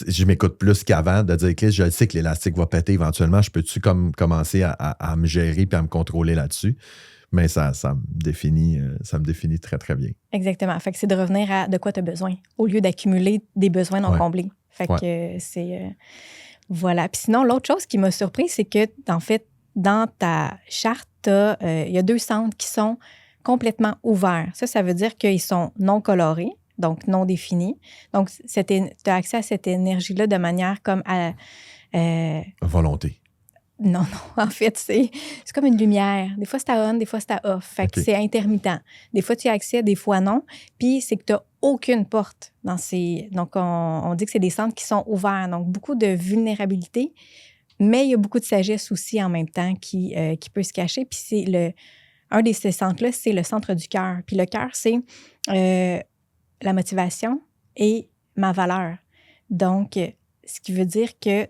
je m'écoute plus qu'avant, de dire, Chris, je sais que l'élastique va péter éventuellement, je peux-tu comme commencer à me gérer puis à me contrôler là-dessus? Mais ça me définit très, très bien.
Exactement. Fait que c'est de revenir à de quoi tu as besoin, au lieu d'accumuler des besoins non comblés. Fait que c'est... voilà. Puis sinon, l'autre chose qui m'a surpris, c'est que, en fait, dans ta charte, il y a 2 centres qui sont complètement ouverts. Ça veut dire qu'ils sont non colorés, donc non définis. Donc, tu as accès à cette énergie-là de manière comme à...
volonté.
Non, en fait, c'est comme une lumière. Des fois, c'est à on, des fois, c'est à off. Fait que c'est intermittent. Des fois, tu y as accès, des fois, non. Puis, c'est que tu n'as aucune porte dans ces... Donc, on dit que c'est des centres qui sont ouverts. Donc, beaucoup de vulnérabilité, mais il y a beaucoup de sagesse aussi en même temps qui peut se cacher. Puis, c'est un de ces centres-là, c'est le centre du cœur. Puis, le cœur, c'est la motivation et ma valeur. Donc, ce qui veut dire que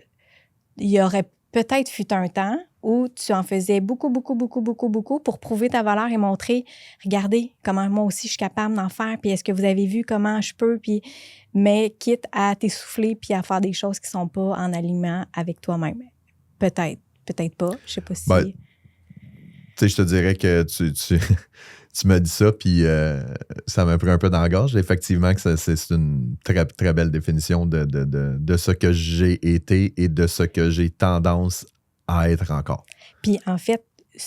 il y aurait peut-être fut un temps où tu en faisais beaucoup pour prouver ta valeur et montrer, regardez comment moi aussi je suis capable d'en faire, puis est-ce que vous avez vu comment je peux, puis mais quitte à t'essouffler puis à faire des choses qui sont pas en alignement avec toi-même. Peut-être pas, je sais pas si...
Tu sais, je te dirais que tu m'as dit ça, puis ça m'a pris un peu dans la gorge. Effectivement, que c'est une très, très belle définition de ce que j'ai été et de ce que j'ai tendance à être encore.
Puis en fait, tu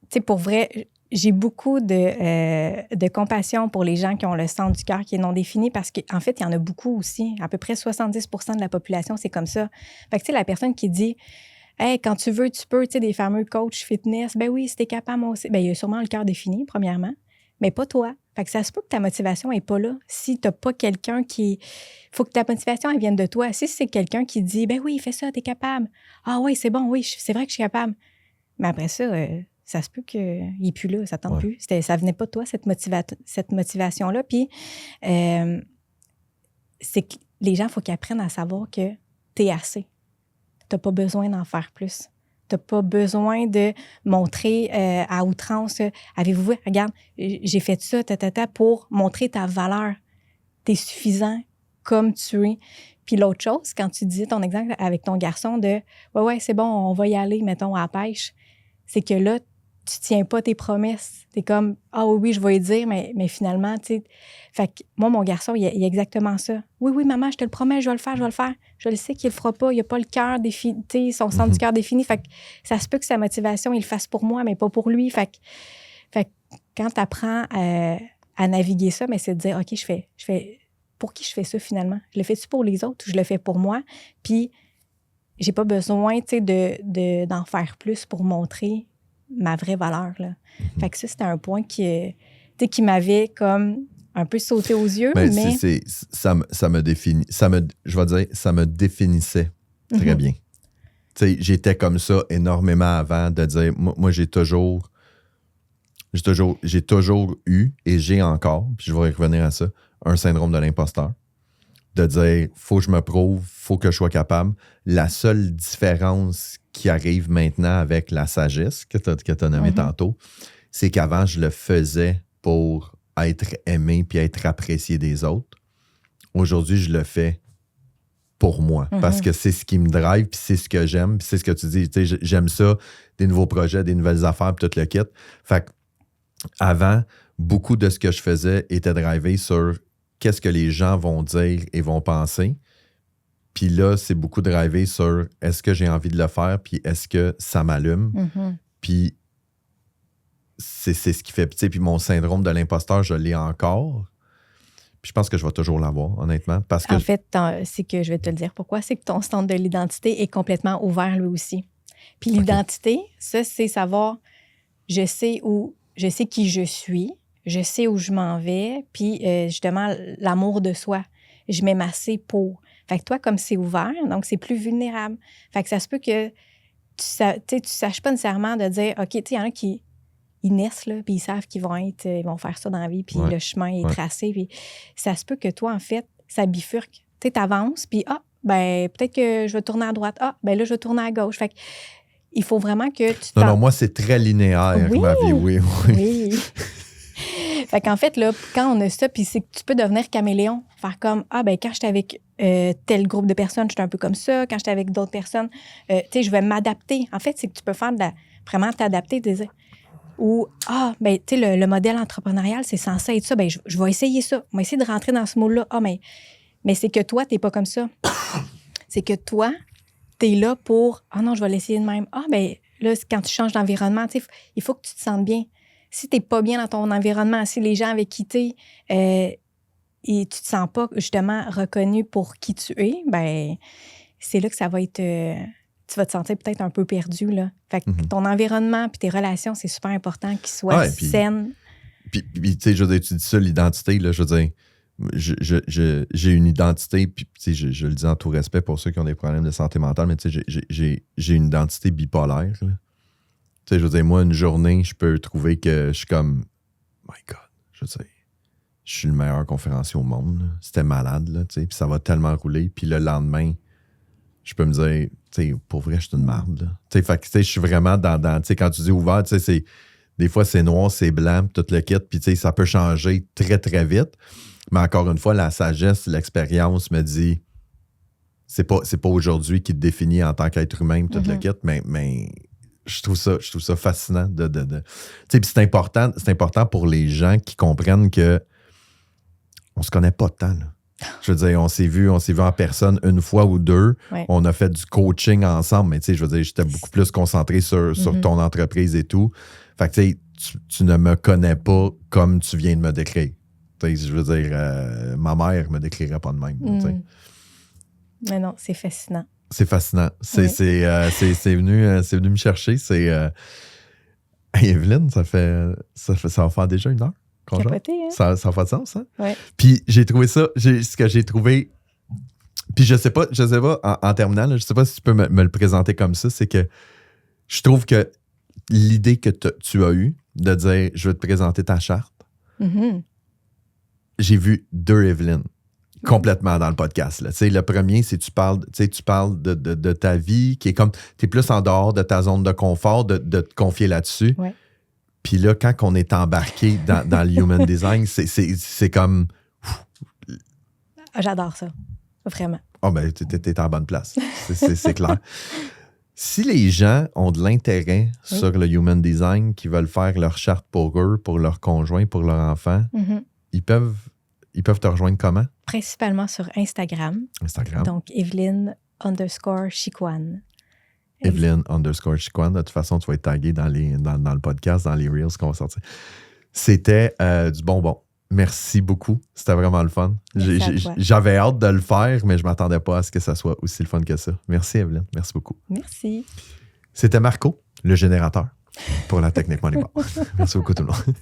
sais, pour vrai, j'ai beaucoup de compassion pour les gens qui ont le centre du cœur qui est non défini parce qu'en fait, il y en a beaucoup aussi. À peu près 70% de la population, c'est comme ça. Fait que tu sais, la personne qui dit... Hey, quand tu veux, tu peux, tu sais, des fameux coachs fitness. Ben oui, si t'es capable, moi aussi. Ben, il y a sûrement le cœur défini, premièrement, mais pas toi. Fait que ça se peut que ta motivation n'est pas là. Si t'as pas quelqu'un qui... faut que ta motivation, elle vienne de toi. Si c'est quelqu'un qui dit, ben oui, fais ça, t'es capable. Ah oui, c'est bon, oui, c'est vrai que je suis capable. Mais après ça, ça se peut qu'il n'est plus là, ça tente plus. Ça venait pas de toi, cette motivation-là. Puis, c'est que les gens, il faut qu'ils apprennent à savoir que t'es assez. T'as pas besoin d'en faire plus. T'as pas besoin de montrer à outrance, avez-vous vu, regarde, j'ai fait ça, pour montrer ta valeur. T'es suffisant comme tu es. Puis l'autre chose, quand tu disais ton exemple avec ton garçon de « Ouais, c'est bon, on va y aller, mettons, à la pêche », c'est que là, tu tiens pas tes promesses. T'es comme « Ah oui, je vais y dire, mais finalement, tu sais... » Fait que moi, mon garçon, il a exactement ça. « Oui, maman, je te le promets, je vais le faire. Je le sais qu'il le fera pas. Il a pas le cœur défini, tu sais, son centre du cœur défini. Fait que ça se peut que sa motivation, il le fasse pour moi, mais pas pour lui. Fait que quand tu apprends à naviguer ça, mais c'est de dire « OK, je fais pour qui je fais ça finalement? Je le fais-tu pour les autres ou je le fais pour moi? » Puis j'ai pas besoin, tu sais, d'en faire plus pour montrer ma vraie valeur, là. Fait que ça, c'était un point qui m'avait comme un peu sauté aux yeux, mais...
ça me définit, je vais dire, ça me définissait très bien. Tu sais, j'étais comme ça énormément avant de dire, moi j'ai toujours eu, et j'ai encore, puis je vais y revenir à ça, un syndrome de l'imposteur. De dire, faut que je me prouve, faut que je sois capable. La seule différence qui arrive maintenant avec la sagesse que tu as nommée tantôt, c'est qu'avant, je le faisais pour être aimé puis être apprécié des autres. Aujourd'hui, je le fais pour moi parce que c'est ce qui me drive puis c'est ce que j'aime puis c'est ce que tu dis. Tu sais, j'aime ça, des nouveaux projets, des nouvelles affaires puis tout le kit. Fait que avant, beaucoup de ce que je faisais était drivé sur qu'est-ce que les gens vont dire et vont penser. Puis là, c'est beaucoup drivé sur est-ce que j'ai envie de le faire, puis est-ce que ça m'allume. Puis c'est ce qui fait. Puis mon syndrome de l'imposteur, je l'ai encore. Puis je pense que je vais toujours l'avoir, honnêtement. Parce que
en fait, c'est que je vais te le dire pourquoi. C'est que ton centre de l'identité est complètement ouvert lui aussi. Puis l'identité, ça, c'est savoir, je sais qui je suis, je sais où je m'en vais, puis justement, l'amour de soi. Je m'aime assez pour. Fait que toi, comme c'est ouvert, donc c'est plus vulnérable. Fait que ça se peut que tu saches pas nécessairement de dire, OK, tu sais, il y en a qui ils naissent, là, puis ils savent qu'ils vont faire ça dans la vie, puis le chemin est tracé. Puis ça se peut que toi, en fait, ça bifurque. Tu sais, t'avances, puis peut-être que je vais tourner à droite. Là, je vais tourner à gauche. Fait que il faut vraiment que tu
Non, moi, c'est très linéaire, ma vie, oui.
Fait qu'en fait, là, quand on a ça, puis c'est que tu peux devenir caméléon. Faire comme, quand j'étais avec tel groupe de personnes, j'étais un peu comme ça. Quand j'étais avec d'autres personnes, tu sais, je vais m'adapter. En fait, c'est que tu peux faire vraiment t'adapter. Ou, tu sais, le modèle entrepreneurial, c'est censé être ça. Je vais essayer ça. Je vais essayer de rentrer dans ce moule-là. Mais c'est que toi, t'es pas comme ça. C'est que toi, t'es là pour, non, je vais l'essayer de même. Là, quand tu changes d'environnement, tu sais, il faut que tu te sentes bien. Si t'es pas bien dans ton environnement, si les gens avec qui t'es, et tu te sens pas, justement, reconnu pour qui tu es, c'est là que ça va être... tu vas te sentir peut-être un peu perdu, là. Fait que ton environnement puis tes relations, c'est super important qu'ils soient saines.
Puis tu sais, je veux dire, tu dis ça, l'identité, là, je veux dire, j'ai une identité, puis tu sais, je le dis en tout respect pour ceux qui ont des problèmes de santé mentale, mais tu sais, j'ai une identité bipolaire, là. Tu sais, je veux dire, moi, une journée, je peux trouver que je suis comme, my God, je veux dire, je suis le meilleur conférencier au monde, là. C'était malade, là, tu sais, puis ça va tellement rouler, puis le lendemain, je peux me dire, tu sais, pour vrai, je suis une marde, là. Tu sais, fait que, tu sais, je suis vraiment dans tu sais, quand tu dis ouvert, tu sais, des fois, c'est noir, c'est blanc, tout le kit, puis tu sais, ça peut changer très, très vite. Mais encore une fois, la sagesse, l'expérience me dit, c'est pas aujourd'hui qui te définit en tant qu'être humain, tout le kit, mais je trouve ça fascinant tu sais, puis c'est important pour les gens qui comprennent que on se connaît pas tant, là. Je veux dire, on s'est vu en personne une fois ou deux.
Ouais.
On a fait du coaching ensemble, mais tu sais, je veux dire, j'étais beaucoup plus concentré sur ton entreprise et tout. Fait que tu sais, tu ne me connais pas comme tu viens de me décrire. Tu sais, je veux dire, ma mère me décrirait pas de même. Tu sais.
Mais non, c'est fascinant.
C'est fascinant. C'est venu me chercher. Hey, Evelyne, ça va faire déjà 1 heure.
Capoté, hein?
Ça n'a pas de sens, hein?
Ouais.
Puis j'ai trouvé ça, ce que j'ai trouvé. Puis je sais pas, en terminant, là, je sais pas si tu peux me le présenter comme ça, c'est que je trouve que l'idée que tu as eue de dire je vais te présenter ta charte, j'ai vu 2 Evelyne complètement dans le podcast. Là. Le premier, c'est tu parles de ta vie qui est comme, tu es plus en dehors de ta zone de confort, de te confier là-dessus.
Ouais.
Puis là, quand on est embarqué dans le human design, c'est comme...
J'adore ça. Vraiment.
T'es en bonne place. C'est clair. Si les gens ont de l'intérêt sur le human design, qui veulent faire leur charte pour eux, pour leur conjoint, pour leur enfant, ils peuvent te rejoindre comment?
Principalement sur Instagram. Donc, Evelyne_Chicoine.
Evelyne_Chicoine. De toute façon, tu vas être tagué dans le podcast, dans les Reels qu'on va sortir. C'était du bonbon. Merci beaucoup. C'était vraiment le fun. J'avais hâte de le faire, mais je ne m'attendais pas à ce que ça soit aussi le fun que ça. Merci, Evelyne. Merci beaucoup.
Merci.
C'était Marco, le générateur, pour la Technique Moneyball. Merci beaucoup, tout le monde.